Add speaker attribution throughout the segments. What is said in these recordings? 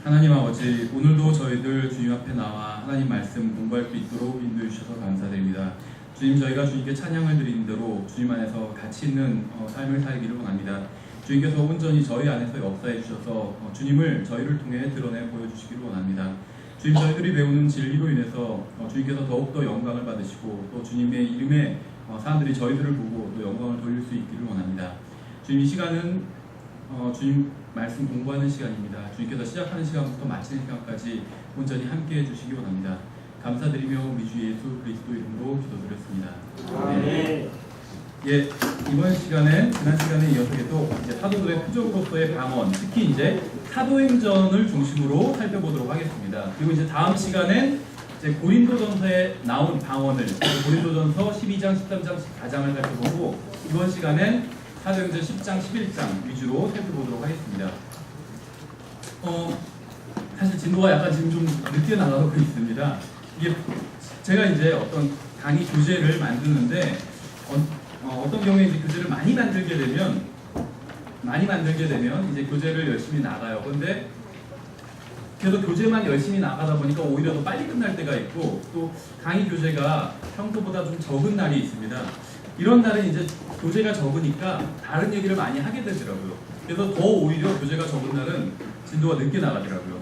Speaker 1: 하나님 아버지, 오늘도 저희들 주님 앞에 나와 하나님 말씀 공부할 수 있도록 인도해 주셔서 감사드립니다. 주님, 저희가 주님께 찬양을 드리는 대로 주님 안에서 가치 있는 삶을 살기를 원합니다. 주님께서 온전히 저희 안에서 역사해 주셔서 주님을 저희를 통해 드러내 보여주시기를 원합니다. 주님, 저희들이 배우는 진리로 인해서 주님께서 더욱더 영광을 받으시고 또 주님의 이름에 사람들이 저희들을 보고 또 영광을 돌릴 수 있기를 원합니다. 주님, 이 시간은 주님 말씀 공부하는 시간입니다. 주님께서 시작하는 시간부터 마치는 시간까지 온전히 함께해 주시기 원합니다. 감사드리며 우리 주 예수 그리스도 이름으로 기도드렸습니다.
Speaker 2: 아멘.
Speaker 1: 예, 이번 시간에 지난 시간에 이어서 계속 이제 사도들의 표적으로서의 방언, 특히 이제 사도행전을 중심으로 살펴보도록 하겠습니다. 그리고 이제 다음 시간엔 이제 고린도전서에 나온 방언을 고린도전서 12장, 13장, 14장을 살펴보고 이번 시간엔 사도행전 10장, 11장 위주로 살펴보도록 하겠습니다. 사실 진도가 약간 지금 좀 늦게 나가고 있습니다. 이게 제가 이제 어떤 강의 교재를 만드는데 어떤 경우에 이제 교재를 많이 만들게 되면 이제 교재를 열심히 나가요. 그런데 계속 교재만 열심히 나가다 보니까 오히려 더 빨리 끝날 때가 있고 또 강의 교재가 평소보다 좀 적은 날이 있습니다. 이런 날은 이제 교재가 적으니까 다른 얘기를 많이 하게 되더라고요. 그래서 더 오히려 교재가 적은 날은 진도가 늦게 나가더라고요.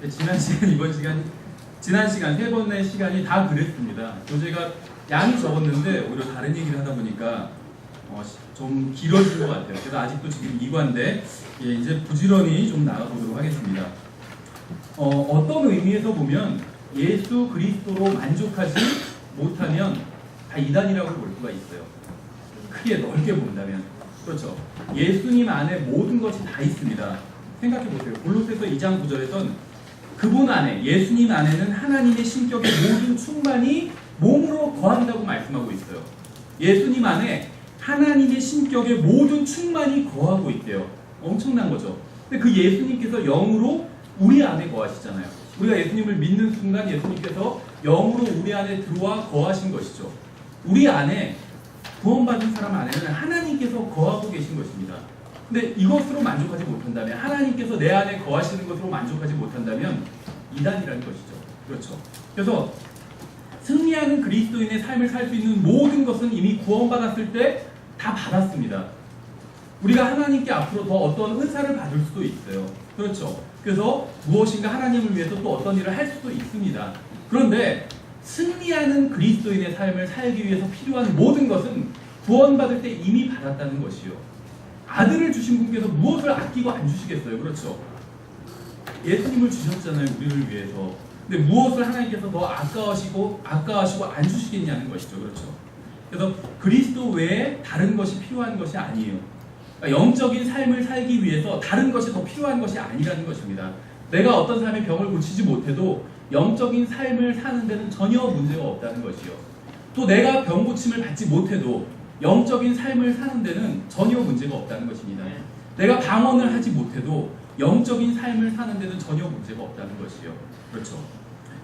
Speaker 1: 지난 시간 세 번의 시간이 다 그랬습니다. 교재가 양이 적었는데 오히려 다른 얘기를 하다 보니까 좀 길어진 것 같아요. 그래서 아직도 지금 2과인데 이제 부지런히 좀 나가보도록 하겠습니다. 어떤 의미에서 보면 예수 그리스도로 만족하지 못하면 다 이단이라고 볼 수가 있어요. 크게 넓게 본다면. 그렇죠. 예수님 안에 모든 것이 다 있습니다. 생각해 보세요. 골로새서 2장 9절에선 그분 안에, 예수님 안에는 하나님의 신격의 모든 충만이 몸으로 거한다고 말씀하고 있어요. 예수님 안에 하나님의 신격의 모든 충만이 거하고 있대요. 엄청난 거죠. 근데 그 예수님께서 영으로 우리 안에 거하시잖아요. 우리가 예수님을 믿는 순간 예수님께서 영으로 우리 안에 들어와 거하신 것이죠. 우리 안에 구원받은 사람 안에는 하나님께서 거하고 계신 것입니다. 근데 이것으로 만족하지 못한다면, 하나님께서 내 안에 거하시는 것으로 만족하지 못한다면 이단이라는 것이죠. 그렇죠. 그래서 승리하는 그리스도인의 삶을 살 수 있는 모든 것은 이미 구원받았을 때 다 받았습니다. 우리가 하나님께 앞으로 더 어떤 은사를 받을 수도 있어요. 그렇죠. 그래서 무엇인가 하나님을 위해서 또 어떤 일을 할 수도 있습니다. 그런데 승리하는 그리스도인의 삶을 살기 위해서 필요한 모든 것은 구원받을 때 이미 받았다는 것이요. 아들을 주신 분께서 무엇을 아끼고 안 주시겠어요? 그렇죠. 예수님을 주셨잖아요. 우리를 위해서. 근데 무엇을 하나님께서 더 아까워하시고 안 주시겠냐는 것이죠. 그렇죠. 그래서 그리스도 외에 다른 것이 필요한 것이 아니에요. 그러니까 영적인 삶을 살기 위해서 다른 것이 더 필요한 것이 아니라는 것입니다. 내가 어떤 사람의 병을 고치지 못해도 영적인 삶을 사는 데는 전혀 문제가 없다는 것이요. 또 내가 병 고침을 받지 못해도 영적인 삶을 사는 데는 전혀 문제가 없다는 것입니다. 내가 방언을 하지 못해도 영적인 삶을 사는 데는 전혀 문제가 없다는 것이요. 그렇죠.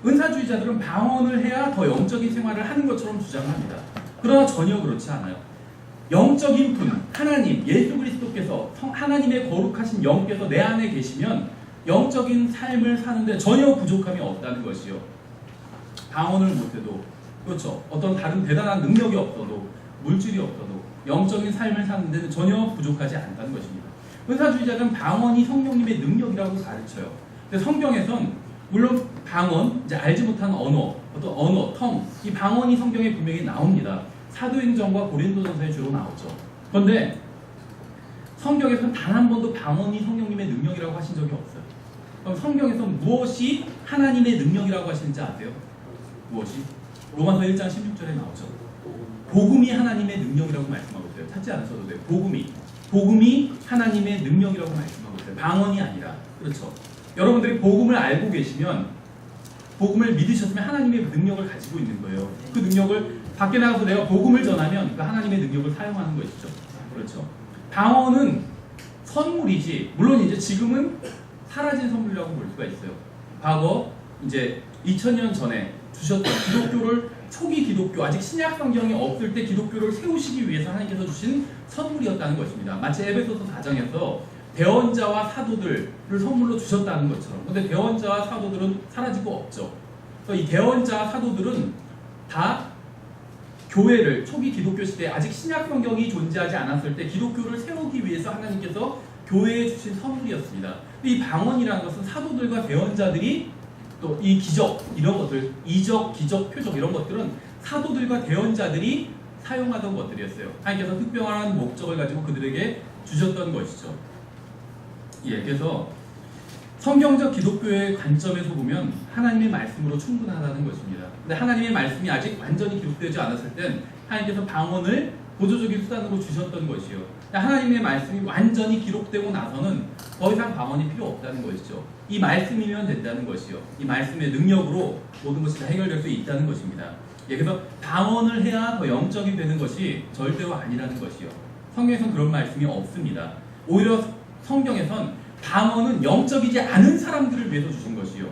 Speaker 1: 은사주의자들은 방언을 해야 더 영적인 생활을 하는 것처럼 주장합니다. 그러나 전혀 그렇지 않아요. 영적인 분, 하나님, 예수 그리스도께서 하나님의 거룩하신 영께서 내 안에 계시면 영적인 삶을 사는데 전혀 부족함이 없다는 것이요. 방언을 못해도, 그렇죠. 어떤 다른 대단한 능력이 없어도, 물질이 없어도 영적인 삶을 사는 데는 전혀 부족하지 않다는 것입니다. 은사주의자는 방언이 성령님의 능력이라고 가르쳐요. 근데 성경에선 물론 방언, 이제 알지 못한 언어, 어떤 언어, 텅, 이 방언이 성경에 분명히 나옵니다. 사도행전과 고린도전서에 주로 나오죠. 그런데 성경에서는 단 한 번도 방언이 성령님의 능력이라고 하신 적이 없어요. 그럼 성경에서 무엇이 하나님의 능력이라고 하시는지 아세요? 무엇이? 로마서 1장 16절에 나오죠. 복음이 하나님의 능력이라고 말씀하고 있어요. 찾지 않으셔도 돼요. 복음이 하나님의 능력이라고 말씀하고 있어요. 방언이 아니라. 그렇죠. 여러분들이 복음을 알고 계시면, 복음을 믿으셨으면 하나님의 능력을 가지고 있는 거예요. 그 능력을 밖에 나가서 내가 복음을 전하면 그 하나님의 능력을 사용하는 것이죠. 그렇죠. 방언은 선물이지, 물론 이제 지금은 사라진 선물이라고 볼 수가 있어요. 과거 이제 2000년 전에 주셨던 기독교를, 초기 기독교, 아직 신약 성경이 없을 때 기독교를 세우시기 위해서 하나님께서 주신 선물이었다는 것입니다. 마치 에베소서 4장에서 대언자와 사도들을 선물로 주셨다는 것처럼. 근데 대언자와 사도들은 사라지고 없죠. 그래서 이 대언자와 사도들은 다 교회를 초기 기독교 시대에 아직 신약 성경이 존재하지 않았을 때 기독교를 세우기 위해서 하나님께서 교회에 주신 선물이었습니다. 이 방언이라는 것은 사도들과 대언자들이 또 이 기적 이런 것들, 이적, 기적, 표적 이런 것들은 사도들과 대언자들이 사용하던 것들이었어요. 하나님께서 특별한 목적을 가지고 그들에게 주셨던 것이죠. 예, 그래서 성경적 기독교의 관점에서 보면 하나님의 말씀으로 충분하다는 것입니다. 근데 하나님의 말씀이 아직 완전히 기록되지 않았을 땐 하나님께서 방언을 보조적인 수단으로 주셨던 것이요. 하나님의 말씀이 완전히 기록되고 나서는 더 이상 방언이 필요 없다는 것이죠. 이 말씀이면 된다는 것이요. 이 말씀의 능력으로 모든 것이 다 해결될 수 있다는 것입니다. 예, 그래서 방언을 해야 더 영적이 되는 것이 절대로 아니라는 것이요. 성경에서는 그런 말씀이 없습니다. 오히려 성경에선 방언은 영적이지 않은 사람들을 위해서 주신 것이요.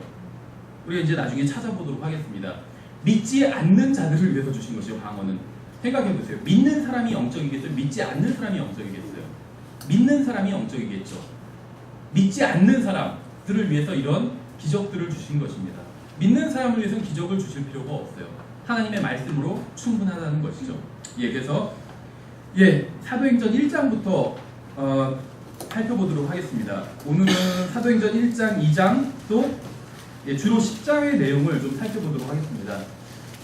Speaker 1: 우리가 이제 나중에 찾아보도록 하겠습니다. 믿지 않는 자들을 위해서 주신 것이요. 방언은. 생각해보세요. 믿는 사람이 영적이겠어요? 믿지 않는 사람이 영적이겠어요? 믿는 사람이 영적이겠죠. 믿지 않는 사람들을 위해서 이런 기적들을 주신 것입니다. 믿는 사람을 위해서는 기적을 주실 필요가 없어요. 하나님의 말씀으로 충분하다는 것이죠. 예, 그래서 사도행전 1장부터 살펴보도록 하겠습니다. 오늘은 사도행전 1장, 2장 또 주로 10장의 내용을 좀 살펴보도록 하겠습니다.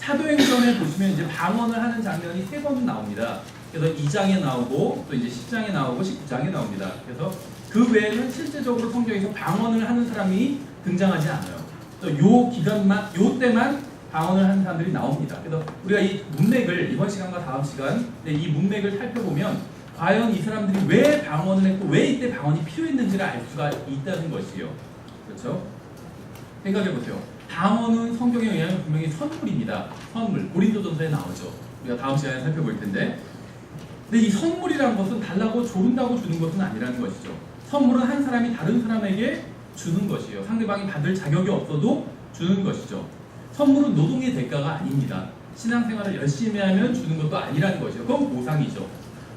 Speaker 1: 사도행전에 보시면 이제 방언을 하는 장면이 3번 나옵니다. 그래서 2장에 나오고 또 이제 10장에 나오고 19장에 나옵니다. 그래서 그 외에는 실제적으로 성경에서 방언을 하는 사람이 등장하지 않아요. 또 요 기간만, 요 때만 방언을 하는 사람들이 나옵니다. 그래서 우리가 이 문맥을 이번 시간과 다음 시간 이 문맥을 살펴보면 과연 이 사람들이 왜 방언을 했고 왜 이때 방언이 필요했는지를 알 수가 있다는 것이요. 그렇죠? 생각해보세요. 방언은 성경에 의하면 분명히 선물입니다. 선물. 고린도전서에 나오죠. 우리가 다음 시간에 살펴볼 텐데. 근데 이 선물이라는 것은 달라고 조른다고 주는 것은 아니라는 것이죠. 선물은 한 사람이 다른 사람에게 주는 것이에요. 상대방이 받을 자격이 없어도 주는 것이죠. 선물은 노동의 대가가 아닙니다. 신앙생활을 열심히 하면 주는 것도 아니라는 것이죠. 그건 보상이죠.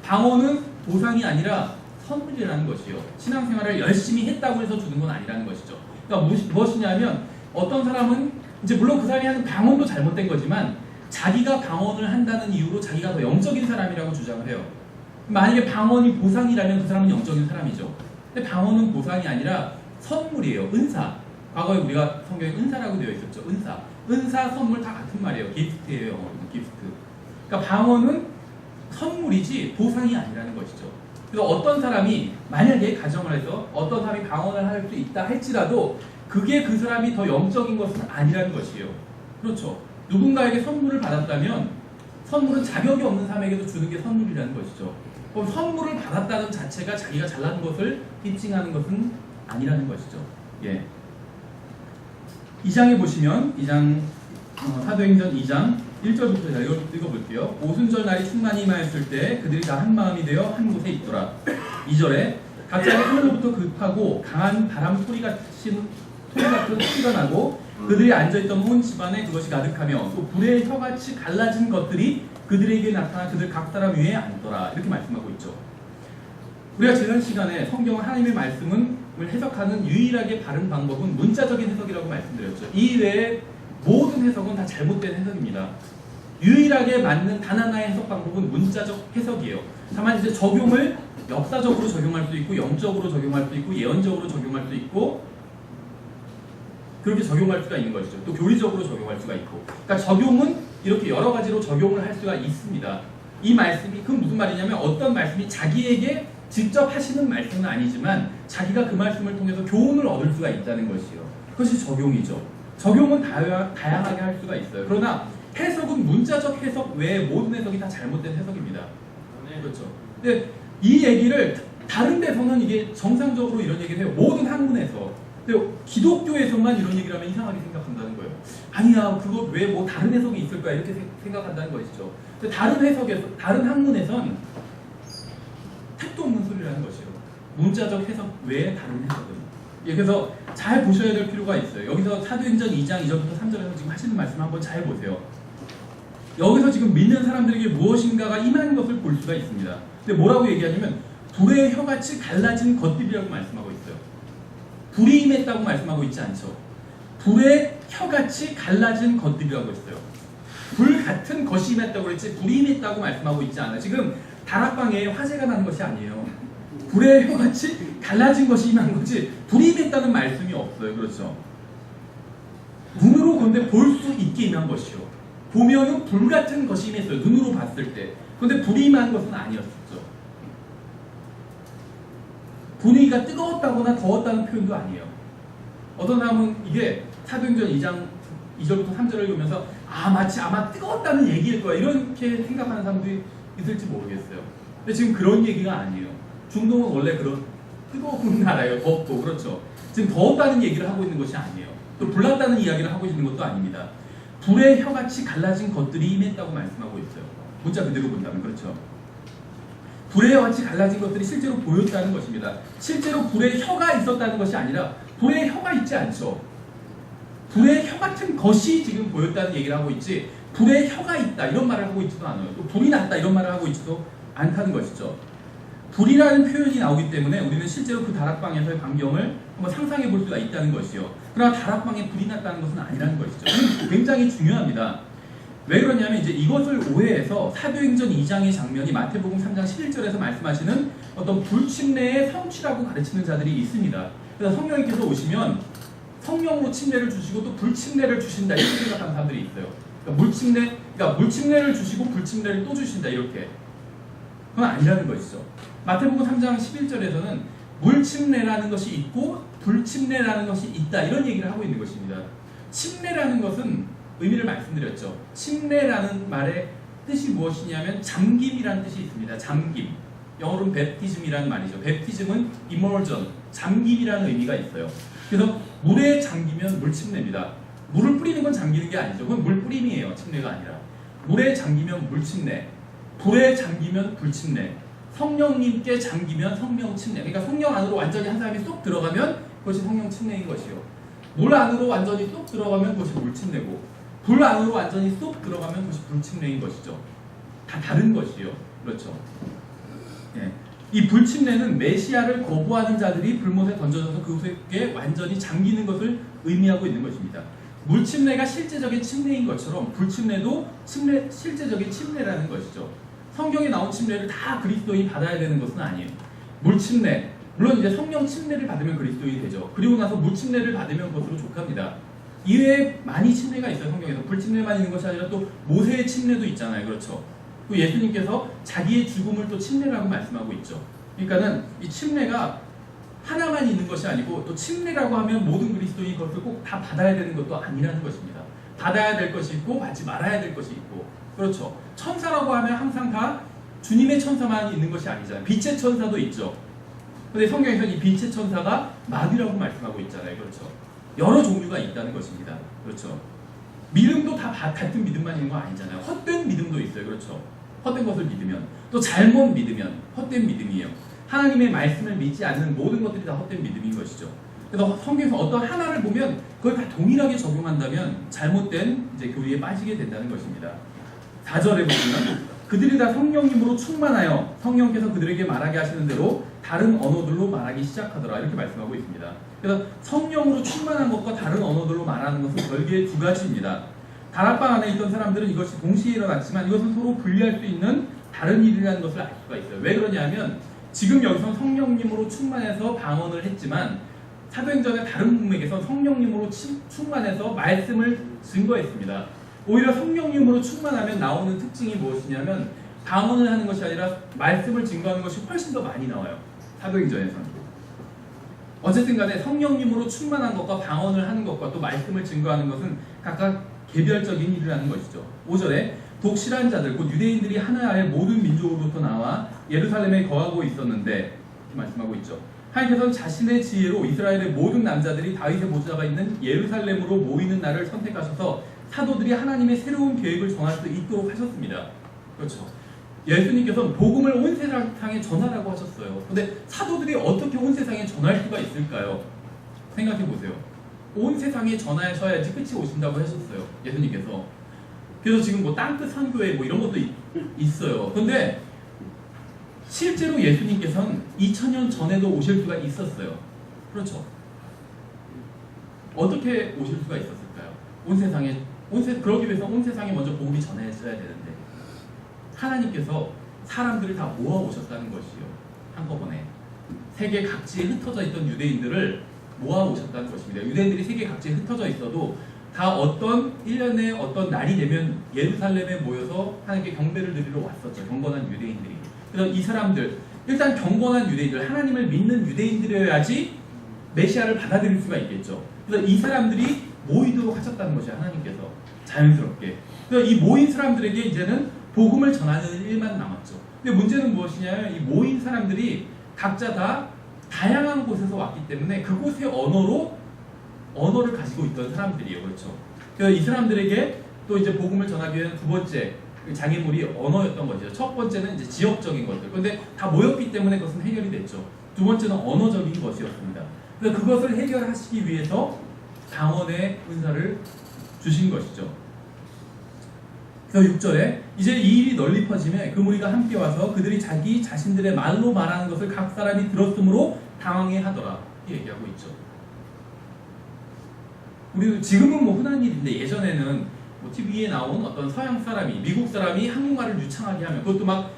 Speaker 1: 방언은 보상이 아니라 선물이라는 것이요. 신앙생활을 열심히 했다고 해서 주는 건 아니라는 것이죠. 그러니까 무엇이냐면 어떤 사람은 이제 물론 그 사람이 하는 방언도 잘못된 거지만 자기가 방언을 한다는 이유로 자기가 더 영적인 사람이라고 주장을 해요. 만약에 방언이 보상이라면 그 사람은 영적인 사람이죠. 근데 방언은 보상이 아니라 선물이에요. 은사. 과거에 우리가 성경에 은사라고 되어 있었죠. 은사, 선물 다 같은 말이에요. 기프트예요. 기프트. 그러니까 방언은 선물이지 보상이 아니라는 것이죠. 그래서 어떤 사람이 만약에 가정을 해서 어떤 사람이 방언을 할 수 있다 할지라도 그게 그 사람이 더 영적인 것은 아니라는 것이에요. 그렇죠. 누군가에게 선물을 받았다면 선물은 자격이 없는 사람에게도 주는 게 선물이라는 것이죠. 그럼 선물을 받았다는 자체가 자기가 잘난 것을 입증하는 것은 아니라는 것이죠. 예. 2장에 보시면 2장 사도행전 2장 1절부터 제가 읽어볼게요. 오순절 날이 충만히 임하였을 때 그들이 다 한 마음이 되어 한 곳에 있더라. 2절에 갑자기 하늘로부터 급하고 강한 바람 소리 같은 소리가 나고 그들이 앉아있던 온 집안에 그것이 가득하며 또 불의 혀같이 갈라진 것들이 그들에게 나타나 그들 각 사람 위에 앉더라. 이렇게 말씀하고 있죠. 우리가 지난 시간에 성경은 하나님의 말씀을 해석하는 유일하게 바른 방법은 문자적인 해석이라고 말씀드렸죠. 이 외에 모든 해석은 다 잘못된 해석입니다. 유일하게 맞는 단 하나의 해석 방법은 문자적 해석이에요. 다만 이제 적용을 역사적으로 적용할 수 있고 영적으로 적용할 수 있고 예언적으로 적용할 수 있고 그렇게 적용할 수가 있는 것이죠. 또 교리적으로 적용할 수가 있고. 그러니까 적용은 이렇게 여러 가지로 적용을 할 수가 있습니다. 이 말씀이 그건 무슨 말이냐면 어떤 말씀이 자기에게 직접 하시는 말씀은 아니지만 자기가 그 말씀을 통해서 교훈을 얻을 수가 있다는 것이요. 그것이 적용이죠. 적용은 다양하게 할 수가 있어요. 그러나 해석은 문자적 해석 외에 모든 해석이 다 잘못된 해석입니다. 그렇죠. 근데 이 얘기를 다른 데서는 이게 정상적으로 이런 얘기를 해요. 모든 학문에서. 근데 기독교에서만 이런 얘기를 하면 이상하게 생각한다는 거예요. 아니야, 그거 왜 뭐 다른 해석이 있을 거야 이렇게 생각한다는 것이죠. 근데 다른 해석에서, 다른 학문에선 택도 없는 소리라는 것이에요. 문자적 해석 외에 다른 해석은. 예, 그래서 잘 보셔야 될 필요가 있어요. 여기서 사도행전 2장 2절부터 3절에서 지금 하시는 말씀 한번 잘 보세요. 여기서 지금 믿는 사람들에게 무엇인가가 임한 것을 볼 수가 있습니다. 근데 뭐라고 얘기하냐면 불의 혀같이 갈라진 것들이라고 말씀하고 있어요. 불이 임했다고 말씀하고 있지 않죠. 불의 혀같이 갈라진 것들이라고 했어요. 불 같은 것이 임했다고 그랬지 불이 임했다고 말씀하고 있지 않아요. 지금 다락방에 화재가 나는 것이 아니에요. 불의 혀같이 갈라진 것이 임한 거지 불이 임했다는 말씀이 없어요. 그렇죠. 눈으로 근데 볼 수 있게 임한 것이요. 보면은 불 같은 것이 임했어요. 눈으로 봤을 때. 근데 불이 임한 것은 아니었었죠. 분위기가 뜨거웠다거나 더웠다는 표현도 아니에요. 어떤 사람은 이게 사도행전 2장 2절부터 3절을 보면서 마치 아마 뜨거웠다는 얘기일 거야 이렇게 생각하는 사람들이 있을지 모르겠어요. 근데 지금 그런 얘기가 아니에요. 중동은 원래 그런 뜨거운 나라예요. 덥고 그렇죠. 지금 더웠다는 얘기를 하고 있는 것이 아니에요. 또 불났다는 이야기를 하고 있는 것도 아닙니다. 불의 혀같이 갈라진 것들이 임했다고 말씀하고 있어요. 문자 그대로 본다면 그렇죠. 불의 혀같이 갈라진 것들이 실제로 보였다는 것입니다. 실제로 불의 혀가 있었다는 것이 아니라 불의 혀가 있지 않죠. 불의 혀 같은 것이 지금 보였다는 얘기를 하고 있지 불의 혀가 있다 이런 말을 하고 있지도 않아요. 또 불이 났다 이런 말을 하고 있지도 않다는 것이죠. 불이라는 표현이 나오기 때문에 우리는 실제로 그 다락방에서의 광경을 한번 상상해 볼 수가 있다는 것이요. 그러나 다락방에 불이 났다는 것은 아니라는 것이죠. 굉장히 중요합니다. 왜 그러냐면 이제 이것을 오해해서 사도행전 2장의 장면이 마태복음 3장 11절에서 말씀하시는 어떤 불침례의 성취라고 가르치는 자들이 있습니다. 그래서 성령님께서 오시면 성령으로 침례를 주시고 또 불침례를 주신다 이렇게 생각하는 사람들이 있어요. 그러니까 물침례를 주시고 불침례를 또 주신다 이렇게. 그건 아니라는 것이죠. 마태복음 3장 11절에서는 물침례라는 것이 있고 불침례라는 것이 있다 이런 얘기를 하고 있는 것입니다. 침례라는 것은 의미를 말씀드렸죠. 침례라는 말의 뜻이 무엇이냐면 잠김이라는 뜻이 있습니다. 잠김. 영어로는 베프티즘이라는 말이죠. 베프티즘은 immersion, 잠김이라는 의미가 있어요. 그래서 물에 잠기면 물침례입니다. 물을 뿌리는 건 잠기는 게 아니죠. 그건 물 뿌림이에요. 침례가 아니라. 물에 잠기면 물침례, 불에 잠기면 불침례, 성령님께 잠기면 성령 침례. 그러니까 성령 안으로 완전히 한 사람이 쏙 들어가면 그것이 성령 침례인 것이요. 물 안으로 완전히 쏙 들어가면 그것이 물침례고, 불 안으로 완전히 쏙 들어가면 그것이 불침례인 것이죠. 다 다른 것이요. 그렇죠. 예. 이 불침례는 메시아를 거부하는 자들이 불못에 던져져서 그곳에 완전히 잠기는 것을 의미하고 있는 것입니다. 물침례가 실제적인 침례인 것처럼 불침례도 실제적인 침례라는 것이죠. 성경에 나온 침례를 다 그리스도인이 받아야 되는 것은 아니에요. 물침례, 물론 이제 성령 침례를 받으면 그리스도인이 되죠. 그리고 나서 물침례를 받으면 그것으로 족합니다. 이외에 많이 침례가 있어요. 성경에서 불침례만 있는 것이 아니라 또 모세의 침례도 있잖아요. 그렇죠. 또 예수님께서 자기의 죽음을 또 침례라고 말씀하고 있죠. 그러니까는 이 침례가 하나만 있는 것이 아니고 또 침례라고 하면 모든 그리스도인이 그것을 꼭 다 받아야 되는 것도 아니라는 것입니다. 받아야 될 것이 있고 받지 말아야 될 것이 있고, 그렇죠. 천사라고 하면 항상 다 주님의 천사만 있는 것이 아니잖아요. 빛의 천사도 있죠. 근데 성경에서 이 빛의 천사가 마귀라고 말씀하고 있잖아요. 그렇죠. 여러 종류가 있다는 것입니다. 그렇죠. 믿음도 다 같은 믿음만 있는 거 아니잖아요. 헛된 믿음도 있어요. 그렇죠. 헛된 것을 믿으면, 또 잘못 믿으면 헛된 믿음이에요. 하나님의 말씀을 믿지 않는 모든 것들이 다 헛된 믿음인 것이죠. 그래서 성경에서 어떤 하나를 보면 그걸 다 동일하게 적용한다면 잘못된 이제 교리에 빠지게 된다는 것입니다. 4절에 보면 그들이 다 성령님으로 충만하여 성령께서 그들에게 말하게 하시는 대로 다른 언어들로 말하기 시작하더라 이렇게 말씀하고 있습니다. 그래서 성령으로 충만한 것과 다른 언어들로 말하는 것은 별개의 두 가지입니다. 다락방 안에 있던 사람들은 이것이 동시에 일어났지만 이것은 서로 분리할 수 있는 다른 일이라는 것을 알 수가 있어요. 왜 그러냐면 지금 여기서 성령님으로 충만해서 방언을 했지만 사도행전의 다른 문맥에서 성령님으로 충만해서 말씀을 증거했습니다. 오히려 성령님으로 충만하면 나오는 특징이 무엇이냐면 방언을 하는 것이 아니라 말씀을 증거하는 것이 훨씬 더 많이 나와요. 사도행전에서는. 어쨌든 간에 성령님으로 충만한 것과 방언을 하는 것과 또 말씀을 증거하는 것은 각각 개별적인 일이라는 것이죠. 5절에 독실한 자들 곧 유대인들이 하나의 모든 민족으로부터 나와 예루살렘에 거하고 있었는데 이렇게 말씀하고 있죠. 하나님께서는 자신의 지혜로 이스라엘의 모든 남자들이 다윗의 보좌가 있는 예루살렘으로 모이는 날을 선택하셔서 사도들이 하나님의 새로운 계획을 정할 수 있도록 하셨습니다. 그렇죠. 예수님께서는 복음을 온 세상에 전하라고 하셨어요. 그런데 사도들이 어떻게 온 세상에 전할 수가 있을까요? 생각해 보세요. 온 세상에 전하셔야지 끝이 오신다고 하셨어요. 예수님께서. 그래서 지금 뭐 땅끝 선교회 뭐 이런 것도 있어요. 그런데 실제로 예수님께서는 2000년 전에도 오실 수가 있었어요. 그렇죠? 어떻게 오실 수가 있었을까요? 그러기 위해서 온 세상에 먼저 복음이 전해져야 되는데 하나님께서 사람들을 다 모아 오셨다는 것이요. 한꺼번에 세계 각지에 흩어져 있던 유대인들을 모아 오셨다는 것입니다. 유대인들이 세계 각지에 흩어져 있어도 다 어떤 1년에 어떤 날이 되면 예루살렘에 모여서 하나님께 경배를 드리러 왔었죠. 경건한 유대인들이. 그래서 이 사람들, 일단 경건한 유대인들, 하나님을 믿는 유대인들이어야지 메시아를 받아들일 수가 있겠죠. 그래서 이 사람들이 모이도록 하셨다는 것이 하나님께서 자연스럽게. 그래서 이 모인 사람들에게 이제는 복음을 전하는 일만 남았죠. 근데 문제는 무엇이냐면 이 모인 사람들이 각자 다 다양한 곳에서 왔기 때문에 그곳의 언어를 가지고 있던 사람들이에요. 그렇죠. 그래서 이 사람들에게 또 이제 복음을 전하기 위한 두 번째 장애물이 언어였던 것이죠. 첫 번째는 이제 지역적인 것들. 그런데 다 모였기 때문에 그것은 해결이 됐죠. 두 번째는 언어적인 것이었습니다. 그래서 그것을 해결하시기 위해서 방언의 은사를 주신 것이죠. 그래서 6절에 이제 이 일이 널리 퍼지매 그 무리가 함께 와서 그들이 자기 자신들의 말로 말하는 것을 각 사람이 들었으므로 당황해 하더라. 이렇게 얘기하고 있죠. 우리 지금은 뭐 흔한 일인데 예전에는 뭐 TV에 나온 어떤 서양 사람이 미국 사람이 한국말을 유창하게 하면 그것도 막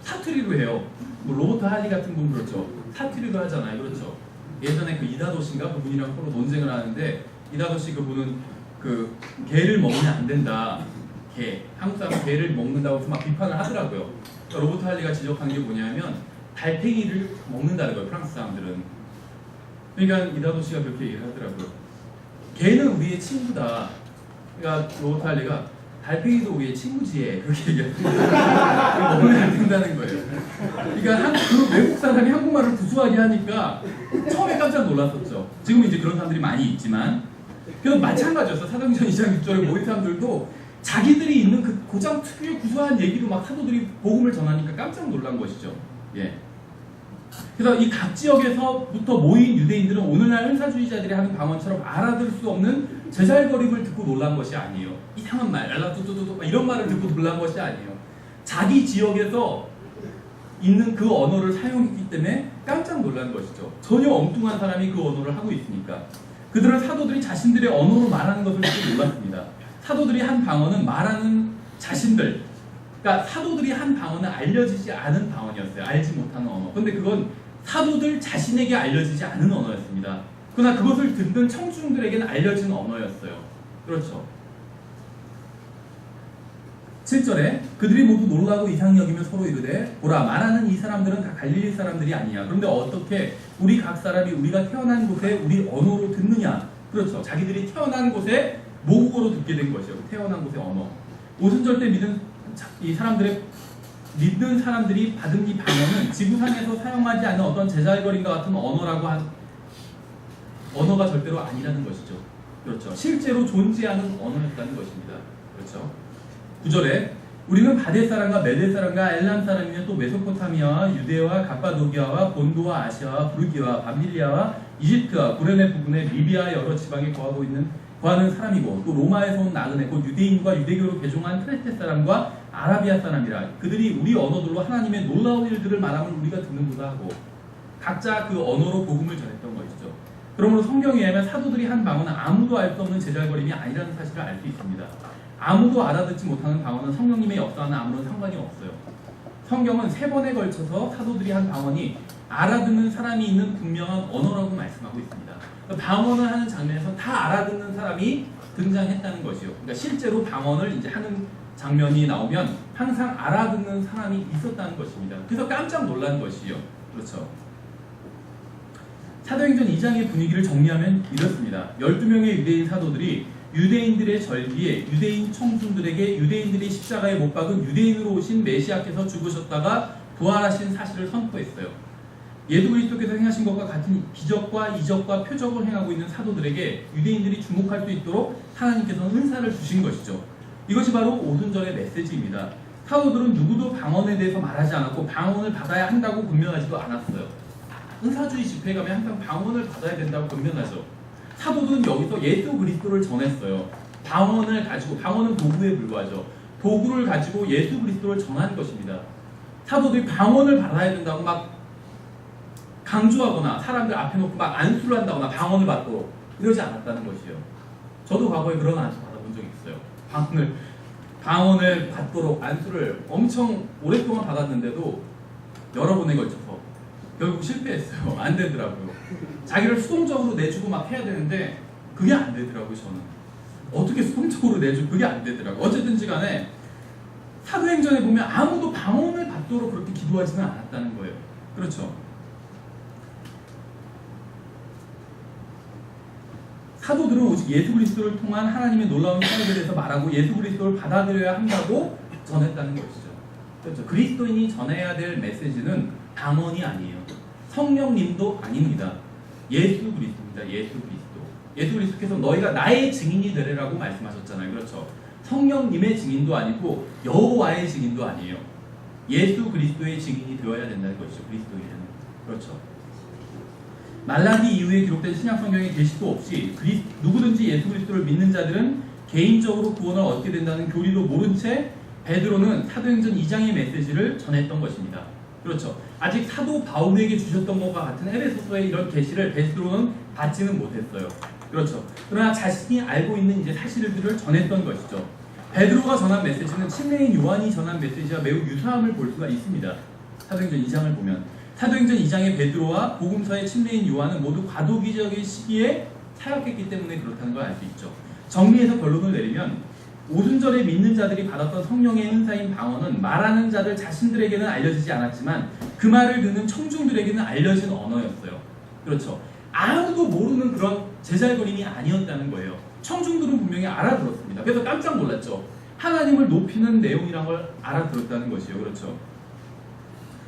Speaker 1: 사투리로 해요. 뭐 로버트 할리 같은 분 그렇죠. 사투리로 하잖아요. 그렇죠. 예전에 그 이다도씨인가 그분이랑 서로 논쟁을 하는데 이다도씨 그분은 그 개를 먹으면 안 된다. 한국 사람은 개를 먹는다고 해서 막 비판을 하더라고요. 그러니까 로버트 할리가 지적한 게 뭐냐면 달팽이를 먹는다는 거예요. 프랑스 사람들은. 그러니까 이다도 씨가 그렇게 얘기를 하더라고요. 개는 우리의 친구다. 그러니까 로버트 할리가 달팽이도 우리의 친구지. 그렇게 얘기합니다. 먹으면 안 된다는 거예요. 그러니까 그 외국 사람이 한국말을 구수하게 하니까 처음에 깜짝 놀랐었죠. 지금 이제 그런 사람들이 많이 있지만 그래도 마찬가지였어. 사도행전 2장 6절에 모인 사람들도 자기들이 있는 그 고장 특유의 구수한 얘기로 막 사도들이 복음을 전하니까 깜짝 놀란 것이죠. 예. 그래서 이 각 지역에서부터 모인 유대인들은 오늘날 은사주의자들이 하는 방언처럼 알아들 수 없는 제잘거림을 듣고 놀란 것이 아니에요. 이상한 말, 랄라뚜뚜뚜 이런 말을 듣고 놀란 것이 아니에요. 자기 지역에서 있는 그 언어를 사용했기 때문에 깜짝 놀란 것이죠. 전혀 엉뚱한 사람이 그 언어를 하고 있으니까. 그들은 사도들이 자신들의 언어로 말하는 것을 듣고 놀랐습니다. 사도들이 한 방언은 말하는 자신들, 그러니까 사도들이 한 방언은 알려지지 않은 방언이었어요. 알지 못하는 언어. 근데 그건 사도들 자신에게 알려지지 않은 언어였습니다. 그러나 그것을 듣는 청중들에게는 알려진 언어였어요. 그렇죠. 7절에 그들이 모두 놀라고 이상히 여기며 서로 이르되 보라 말하는 이 사람들은 다 갈릴리 사람들이 아니야. 그런데 어떻게 우리 각 사람이 우리가 태어난 곳에 우리 언어로 듣느냐. 그렇죠. 자기들이 태어난 곳에 모국어로 듣게 된 것이요. 태어난 곳의 언어. 오순절 때 믿은 사람들이 받은 이 방언은 지구상에서 사용하지 않는 어떤 제잘거림과 같은 언어가 절대로 아니라는 것이죠. 그렇죠. 실제로 존재하는 언어였다는 것입니다. 그렇죠. 9절에 우리는 바데 사람과 메데 사람과 엘람 사람이며 또 메소포타미아와 유대와 갑바도기아와 본도와 아시아와 부르기와 밤밀리아와 이집트와 구레네 부근의 리비아 여러 지방에 거하는 사람이고 또 로마에서 온 나그네 곧 유대인과 유대교로 개종한 크레테 사람과 아라비아 사람이라 그들이 우리 언어들로 하나님의 놀라운 일들을 말하면 우리가 듣는구나 하고 각자 그 언어로 복음을 전했던 것이죠. 그러므로 성경에 의하면 사도들이 한 방언은 아무도 알 수 없는 제잘거림이 아니라는 사실을 알 수 있습니다. 아무도 알아듣지 못하는 방언은 성령님의 역사와는 아무런 상관이 없어요. 성경은 3번에 걸쳐서 사도들이 한 방언이 알아듣는 사람이 있는 분명한 언어라고 말씀하고 있습니다. 방언을 하는 장면에서 다 알아듣는 사람이 등장했다는 것이요. 그러니까 실제로 방언을 이제 하는 장면이 나오면 항상 알아듣는 사람이 있었다는 것입니다. 그래서 깜짝 놀란 것이요. 그렇죠. 사도행전 2장의 분위기를 정리하면 이렇습니다. 12명의 유대인 사도들이 유대인들의 절기에 유대인 청중들에게 유대인들이 십자가에 못 박은 유대인으로 오신 메시아께서 죽으셨다가 부활하신 사실을 선포했어요. 예수 그리스도께서 행하신 것과 같은 기적과 이적과 표적을 행하고 있는 사도들에게 유대인들이 주목할 수 있도록 하나님께서는 은사를 주신 것이죠. 이것이 바로 오순절의 메시지입니다. 사도들은 누구도 방언에 대해서 말하지 않았고 방언을 받아야 한다고 권면하지도 않았어요. 은사주의 집회에 가면 항상 방언을 받아야 된다고 권면하죠. 사도들은 여기서 예수 그리스도를 전했어요. 방언을 가지고, 방언은 도구에 불과하죠. 도구를 가지고 예수 그리스도를 전한 것입니다. 사도들이 방언을 받아야 된다고 막 강조하거나 사람들 앞에 놓고 막 안수를 한다거나 방언을 받도록 이러지 않았다는 것이에요. 저도 과거에 그런 안수 받아본 적이 있어요. 방언을 받도록 안수를 엄청 오랫동안 받았는데도 여러 번에 걸쳐서 결국 실패했어요. 안 되더라고요. 자기를 수동적으로 내주고 막 해야 되는데 그게 안 되더라고요. 저는 어떻게 수동적으로 내주고 그게 안 되더라고요. 어쨌든지 간에 사도행전에 보면 아무도 방언을 받도록 그렇게 기도하지는 않았다는 거예요. 그렇죠. 사도들은 오직 예수 그리스도를 통한 하나님의 놀라운 사역에 대해서 말하고 예수 그리스도를 받아들여야 한다고 전했다는 것이죠. 그렇죠. 그리스도인이 전해야 될 메시지는 방언이 아니에요. 성령님도 아닙니다. 예수 그리스도입니다. 예수 그리스도. 예수 그리스도께서 너희가 나의 증인이 되리라고 말씀하셨잖아요. 그렇죠. 성령님의 증인도 아니고 여호와의 증인도 아니에요. 예수 그리스도의 증인이 되어야 된다는 것이죠. 그리스도인은. 그렇죠. 말라기 이후에 기록된 신약 성경에 계시도 없이 누구든지 예수 그리스도를 믿는 자들은 개인적으로 구원을 얻게 된다는 교리도 모른 채 베드로는 사도행전 2장의 메시지를 전했던 것입니다. 그렇죠. 아직 사도 바울에게 주셨던 것과 같은 에베소서의 이런 계시를 베드로는 받지는 못했어요. 그렇죠. 그러나 자신이 알고 있는 이제 사실들을 전했던 것이죠. 베드로가 전한 메시지는 침례인 요한이 전한 메시지와 매우 유사함을 볼 수가 있습니다. 사도행전 2장을 보면 사도행전 2장의 베드로와 복음서의 침례인 요한은 모두 과도기적인 시기에 사역했기 때문에 그렇다는 걸 알 수 있죠. 정리해서 결론을 내리면 오순절에 믿는 자들이 받았던 성령의 은사인 방언은 말하는 자들 자신들에게는 알려지지 않았지만 그 말을 듣는 청중들에게는 알려진 언어였어요. 그렇죠. 아무도 모르는 그런 제잘거림이 아니었다는 거예요. 청중들은 분명히 알아들었습니다. 그래서 깜짝 놀랐죠. 하나님을 높이는 내용이란 걸 알아들었다는 것이에요. 그렇죠.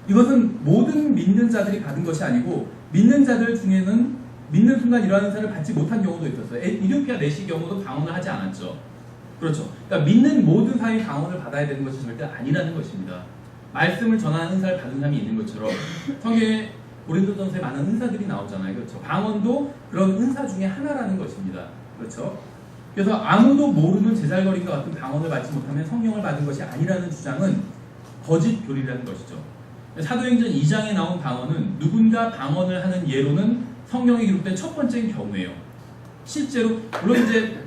Speaker 1: 이것은 모든 믿는 자들이 받은 것이 아니고 믿는 자들 중에는 믿는 순간 이러한 은사를 받지 못한 경우도 있었어요. 이디오피아 내시 경우도 방언을 하지 않았죠. 그렇죠. 그러니까 믿는 모든 사람이 방언을 받아야 되는 것이 절대 아니라는 것입니다. 말씀을 전하는 은사를 받은 사람이 있는 것처럼 성경에 고린도전서에 많은 은사들이 나오잖아요. 그렇죠. 방언도 그런 은사 중에 하나라는 것입니다. 그렇죠. 그래서 아무도 모르는 제잘거림과 같은 방언을 받지 못하면 성령을 받은 것이 아니라는 주장은 거짓 교리라는 것이죠. 사도행전 2장에 나온 방언은 누군가 방언을 하는 예로는 성경에 기록된 첫 번째인 경우예요. 실제로 물론 이제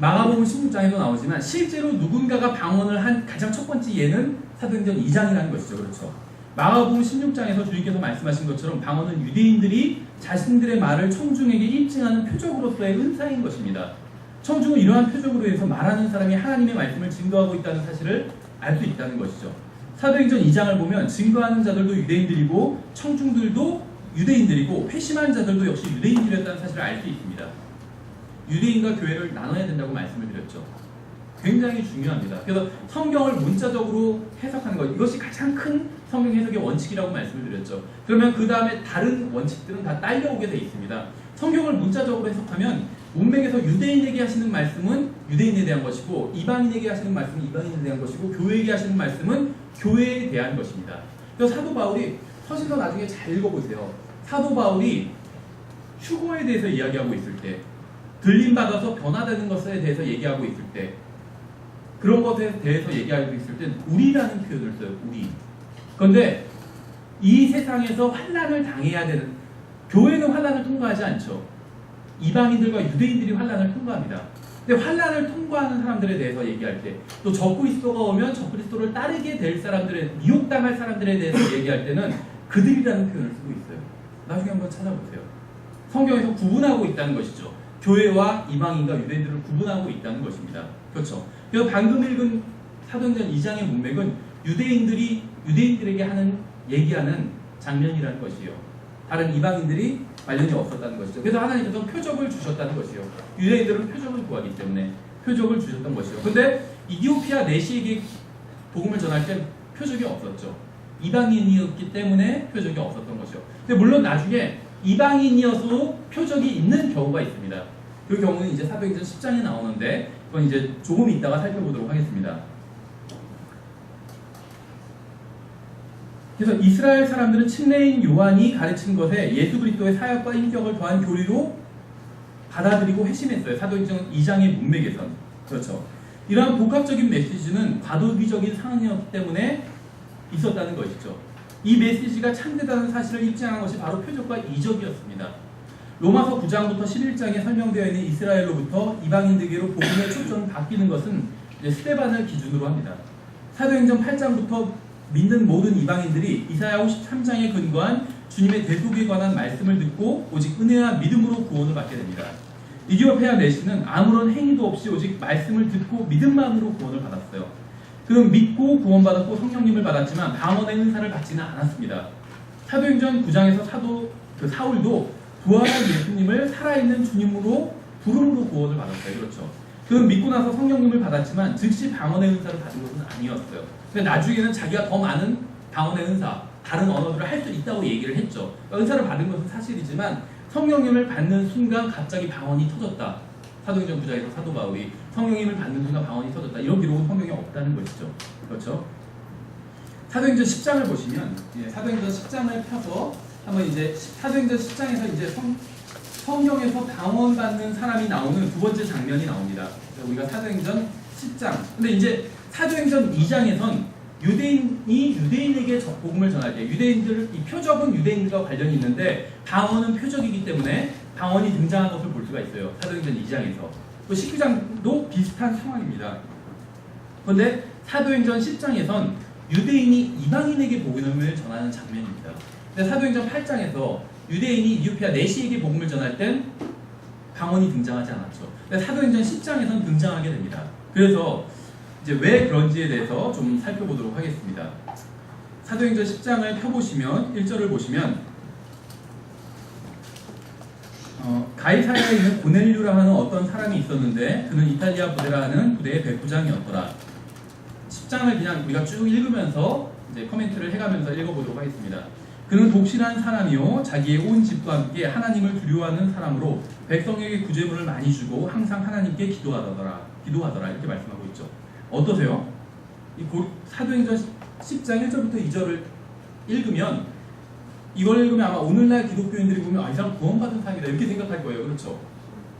Speaker 1: 마가복음 16장에도 나오지만 실제로 누군가가 방언을 한 가장 첫 번째 예는 사도행전 2장이라는 것이죠. 그렇죠. 마가복음 16장에서 주님께서 말씀하신 것처럼 방언은 유대인들이 자신들의 말을 청중에게 입증하는 표적으로서의 은사인 것입니다. 청중은 이러한 표적으로 해서 말하는 사람이 하나님의 말씀을 증거하고 있다는 사실을 알 수 있다는 것이죠. 사도행전 2장을 보면 증거하는 자들도 유대인들이고 청중들도 유대인들이고 회심한 자들도 역시 유대인들이었다는 사실을 알 수 있습니다. 유대인과 교회를 나눠야 된다고 말씀을 드렸죠. 굉장히 중요합니다. 그래서 성경을 문자적으로 해석하는 것, 이것이 가장 큰 성경 해석의 원칙이라고 말씀을 드렸죠. 그러면 그 다음에 다른 원칙들은 다 딸려오게 돼 있습니다. 성경을 문자적으로 해석하면 문맥에서 유대인에게 하시는 말씀은 유대인에 대한 것이고 이방인에게 하시는 말씀은 이방인에 대한 것이고 교회에게 하시는 말씀은 교회에 대한 것입니다. 그래서 사도 바울이 서신서 나중에 잘 읽어보세요. 사도 바울이 휴거에 대해서 이야기하고 있을 때, 들림받아서 변화되는 것에 대해서 얘기하고 있을 때, 그런 것에 대해서 얘기하고 있을 때 우리라는 표현을 써요. 우리. 그런데 이 세상에서 환난을 당해야 되는, 교회는 환난을 통과하지 않죠. 이방인들과 유대인들이 환난을 통과합니다. 근데 환난을 통과하는 사람들에 대해서 얘기할 때, 또 적그리스도가 오면 적그리스도를 따르게 될 사람들의, 미혹당할 사람들에 대해서 얘기할 때는 그들이라는 표현을 쓰고 있어요. 나중에 한번 찾아보세요. 성경에서 구분하고 있다는 것이죠. 교회와 이방인과 유대인들을 구분하고 있다는 것입니다. 그렇죠. 그래서 방금 읽은 사도행전 2장의 문맥은 유대인들에게 얘기하는 장면이라는 것이에요. 다른 이방인들이 관련이 없었다는 것이죠. 그래서 하나님께서 표적을 주셨다는 것이요. 유대인들은 표적을 구하기 때문에 표적을 주셨던 것이요. 근데 이디오피아 내시에게 복음을 전할 때 표적이 없었죠. 이방인이었기 때문에 표적이 없었던 것이요. 근데 물론 나중에 이방인이어서 표적이 있는 경우가 있습니다. 그 경우는 이제 사도행전 10장에 나오는데 그건 이제 조금 이따가 살펴보도록 하겠습니다. 그래서 이스라엘 사람들은 침례인 요한이 가르친 것에 예수 그리스도의 사역과 인격을 더한 교리로 받아들이고 회심했어요. 사도행전 2장의 문맥에선. 그렇죠. 이러한 복합적인 메시지는 과도기적인 상황이었기 때문에 있었다는 것이죠. 이 메시지가 참되다는 사실을 입증한 것이 바로 표적과 이적이었습니다. 로마서 9장부터 11장에 설명되어 있는 이스라엘로부터 이방인들에게로 복음의 초점이 바뀌는 것은 스데반을 기준으로 합니다. 사도행전 8장부터 믿는 모든 이방인들이 이사야 53장에 근거한 주님의 대속에 관한 말씀을 듣고 오직 은혜와 믿음으로 구원을 받게 됩니다. 이디오피아 내시는 아무런 행위도 없이 오직 말씀을 듣고 믿음만으로 구원을 받았어요. 그는 믿고 구원받았고 성령님을 받았지만 방언의 은사를 받지는 않았습니다. 사도행전 9장에서 사울도 부활한 예수님을 살아있는 주님으로 부름으로 구원을 받았어요. 그렇죠. 그는 믿고 나서 성령님을 받았지만 즉시 방언의 은사를 받은 것은 아니었어요. 근데 나중에는 자기가 더 많은 방언의 은사, 다른 언어들을 할 수 있다고 얘기를 했죠. 그러니까 은사를 받은 것은 사실이지만 성령님을 받는 순간 갑자기 방언이 터졌다. 사도행전 9장에서 사도 바울이 성령님을 받는 순간 방언이 터졌다. 이런 기록은 성경에 없다는 것이죠. 그렇죠? 사도행전 10장을 보시면 사도행전 10장을 펴서 한번 이제 사도행전 10장에서 이제 성경에서 방언 받는 사람이 나오는 두 번째 장면이 나옵니다. 우리가 사도행전 10장. 근데 이제 사도행전 2장에선 유대인이 유대인에게 복음을 전할 때 유대인들 이 표적은 유대인들과 관련이 있는데 방언은 표적이기 때문에 방언이 등장한 것을 볼 수가 있어요. 사도행전 2장에서. 또 19장도 비슷한 상황입니다. 그런데 사도행전 10장에선 유대인이 이방인에게 복음을 전하는 장면입니다. 근데 사도행전 8장에서 유대인이 이디오피아 내시에게 복음을 전할 땐 방언이 등장하지 않았죠. 근데 사도행전 10장에선 등장하게 됩니다. 그래서 이제 왜 그런지에 대해서 좀 살펴보도록 하겠습니다. 사도행전 10장을 펴보시면 1절을 보시면 가이사랴에 있는 고넬류라 하는 어떤 사람이 있었는데 그는 이탈리아 부대라 하는 부대의 백부장이었더라. 10장을 그냥 우리가 쭉 읽으면서 이제 코멘트를 해가면서 읽어보도록 하겠습니다. 그는 독실한 사람이요 자기의 온 집과 함께 하나님을 두려워하는 사람으로 백성에게 구제물을 많이 주고 항상 하나님께 기도하더라 이렇게 말씀하고 있죠. 어떠세요? 이 사도행전 10장 1절부터 2절을 읽으면 이걸 읽으면 아마 오늘날 기독교인들이 보면 이 사람 구원받은 사람이다 이렇게 생각할 거예요. 그렇죠?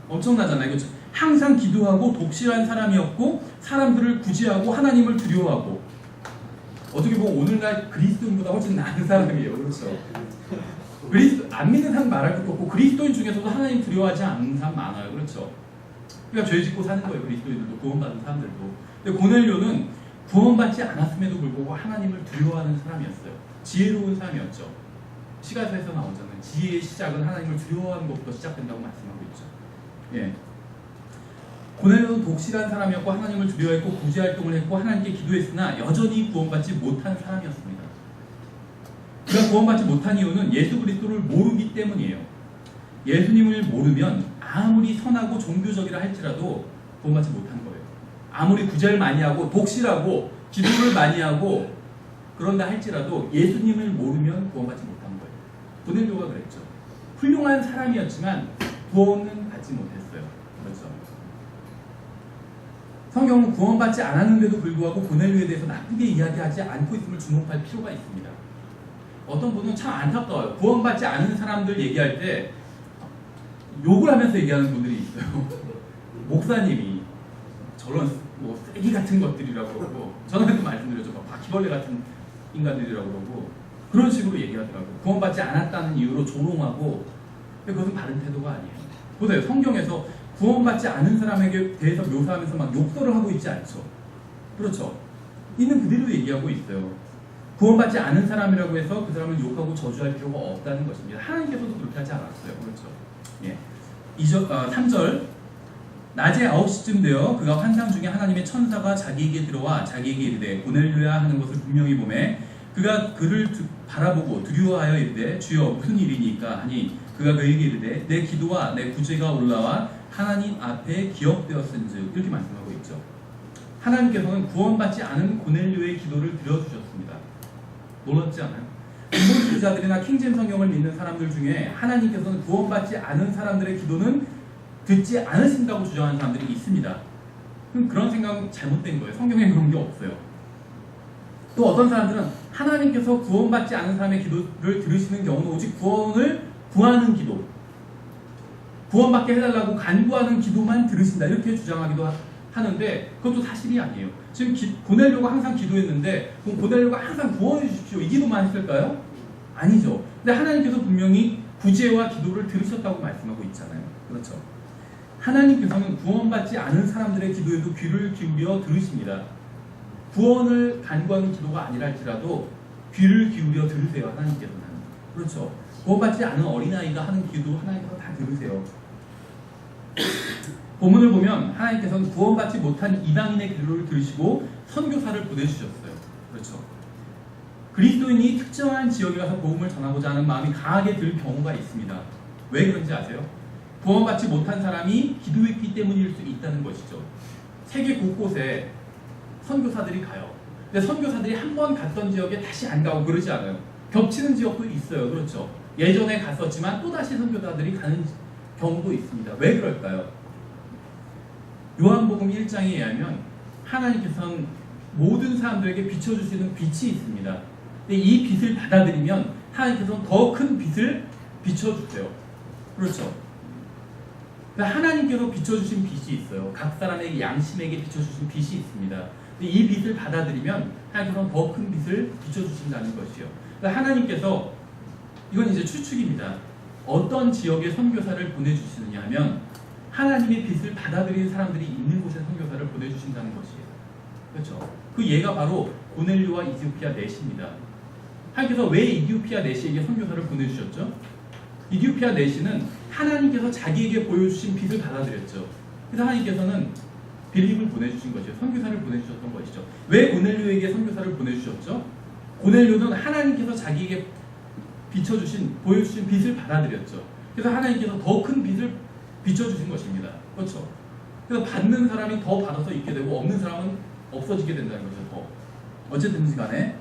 Speaker 1: 엄청나잖아요. 그렇죠? 항상 기도하고 독실한 사람이었고 사람들을 구제하고 하나님을 두려워하고 어떻게 보면 오늘날 그리스도인보다 훨씬 나은 사람이에요. 그렇죠? 안 믿는 사람 말할 것도 없고 그리스도인 중에서도 하나님 두려워하지 않는 사람 많아요. 그렇죠? 그러니까 죄 짓고 사는 거예요. 그리스도인들도 구원받은 사람들도. 근데 고넬료는 구원받지 않았음에도 불구하고 하나님을 두려워하는 사람이었어요. 지혜로운 사람이었죠. 시가서에서 나오잖아요. 지혜의 시작은 하나님을 두려워하는 것부터 시작된다고 말씀하고 있죠. 예. 고넬료는 독실한 사람이었고 하나님을 두려워했고 구제활동을 했고 하나님께 기도했으나 여전히 구원받지 못한 사람이었습니다. 그가 구원받지 못한 이유는 예수 그리스도를 모르기 때문이에요. 예수님을 모르면 아무리 선하고 종교적이라 할지라도 구원받지 못한 거예요. 아무리 구제를 많이 하고 독실하고 기도를 많이 하고 그런다 할지라도 예수님을 모르면 구원받지 못한 거예요. 고넬료가 그랬죠. 훌륭한 사람이었지만 구원은 받지 못했어요. 그렇죠? 성경은 구원받지 않았는데도 불구하고 고넬료에 대해서 나쁘게 이야기하지 않고 있음을 주목할 필요가 있습니다. 어떤 분은 참 안타까워요. 구원받지 않은 사람들 얘기할 때 욕을 하면서 얘기하는 분들이 있어요. 목사님이 저런 뭐 쓰레기 같은 것들이라고 그러고 전에도 말씀드렸죠. 바퀴벌레 같은 인간들이라고 그러고 그런 식으로 얘기하더라고요. 구원받지 않았다는 이유로 조롱하고 그것은 바른 태도가 아니에요. 보세요. 성경에서 구원받지 않은 사람에게 대해서 묘사하면서 막 욕설을 하고 있지 않죠. 그렇죠. 있는 그대로 얘기하고 있어요. 구원받지 않은 사람이라고 해서 그 사람을 욕하고 저주할 필요가 없다는 것입니다. 하나님께서도 그렇게 하지 않았어요. 그렇죠. 예. 3절 낮에 9시쯤 되어 그가 환상 중에 하나님의 천사가 자기에게 들어와 자기에게 이르되 고넬료야 하는 것을 분명히 보매 그가 그를 바라보고 두려워하여 이르되 주여 무슨 일이니까 하니 그가 그에게 이르되 내 기도와 내 구제가 올라와 하나님 앞에 기억되었은즉 이렇게 말씀하고 있죠. 하나님께서는 구원받지 않은 고넬료의 기도를 들어주셨습니다. 놀랍지 않아요? 인본주의자들이나 킹제임 성경을 믿는 사람들 중에 하나님께서는 구원받지 않은 사람들의 기도는 듣지 않으신다고 주장하는 사람들이 있습니다. 그런 생각은 잘못된 거예요. 성경에 그런 게 없어요. 또 어떤 사람들은 하나님께서 구원받지 않은 사람의 기도를 들으시는 경우는 오직 구원을 구하는 기도, 구원받게 해달라고 간구하는 기도만 들으신다 이렇게 주장하기도 하는데 그것도 사실이 아니에요. 지금 보내려고 항상 기도했는데 그럼 보내려고 항상 구원해 주십시오 이 기도만 했을까요? 아니죠. 근데 하나님께서 분명히 구제와 기도를 들으셨다고 말씀하고 있잖아요. 그렇죠. 하나님께서는 구원받지 않은 사람들의 기도에도 귀를 기울여 들으십니다. 구원을 간구하는 기도가 아니라 할지라도 귀를 기울여 들으세요. 하나님께서는. 그렇죠. 구원받지 않은 어린아이가 하는 기도 하나님께서 다 들으세요. 본문을 보면 하나님께서는 구원받지 못한 이방인의 기도를 들으시고 선교사를 보내주셨어요. 그렇죠. 그리스도인이 특정한 지역에 가서 복음을 전하고자 하는 마음이 강하게 들 경우가 있습니다. 왜 그런지 아세요? 구원받지 못한 사람이 기도했기 때문일 수 있다는 것이죠. 세계 곳곳에 선교사들이 가요. 근데 선교사들이 한 번 갔던 지역에 다시 안 가고 그러지 않아요. 겹치는 지역도 있어요. 그렇죠. 예전에 갔었지만 또다시 선교사들이 가는 경우도 있습니다. 왜 그럴까요? 요한복음 1장에 의하면 하나님께서는 모든 사람들에게 비춰주시는 빛이 있습니다. 근데 이 빛을 받아들이면 하나님께서는 더 큰 빛을 비춰주세요. 그렇죠. 하나님께서 비춰주신 빛이 있어요. 각 사람에게 양심에게 비춰주신 빛이 있습니다. 근데 이 빛을 받아들이면 하나님께서는 더 큰 빛을 비춰주신다는 것이요. 하나님께서 이건 이제 추측입니다. 어떤 지역에 선교사를 보내주시느냐 하면 하나님의 빛을 받아들이는 사람들이 있는 곳에 선교사를 보내주신다는 것이에요. 그렇죠. 그 예가 바로 고넬료와 이디오피아 넷입니다. 하나님께서 왜 이디오피아 넷에게 선교사를 보내주셨죠? 이디오피아 넷은 하나님께서 자기에게 보여주신 빛을 받아들였죠. 그래서 하나님께서는 빌립을 보내주신 것이죠. 선교사를 보내주셨던 것이죠. 왜 고넬료에게 선교사를 보내주셨죠? 고넬료는 하나님께서 자기에게 보여주신 빛을 받아들였죠. 그래서 하나님께서 더 큰 빛을 비춰주신 것입니다. 그렇죠. 그래서 받는 사람이 더 받아서 있게 되고 없는 사람은 없어지게 된다는 거죠. 더. 어쨌든 간에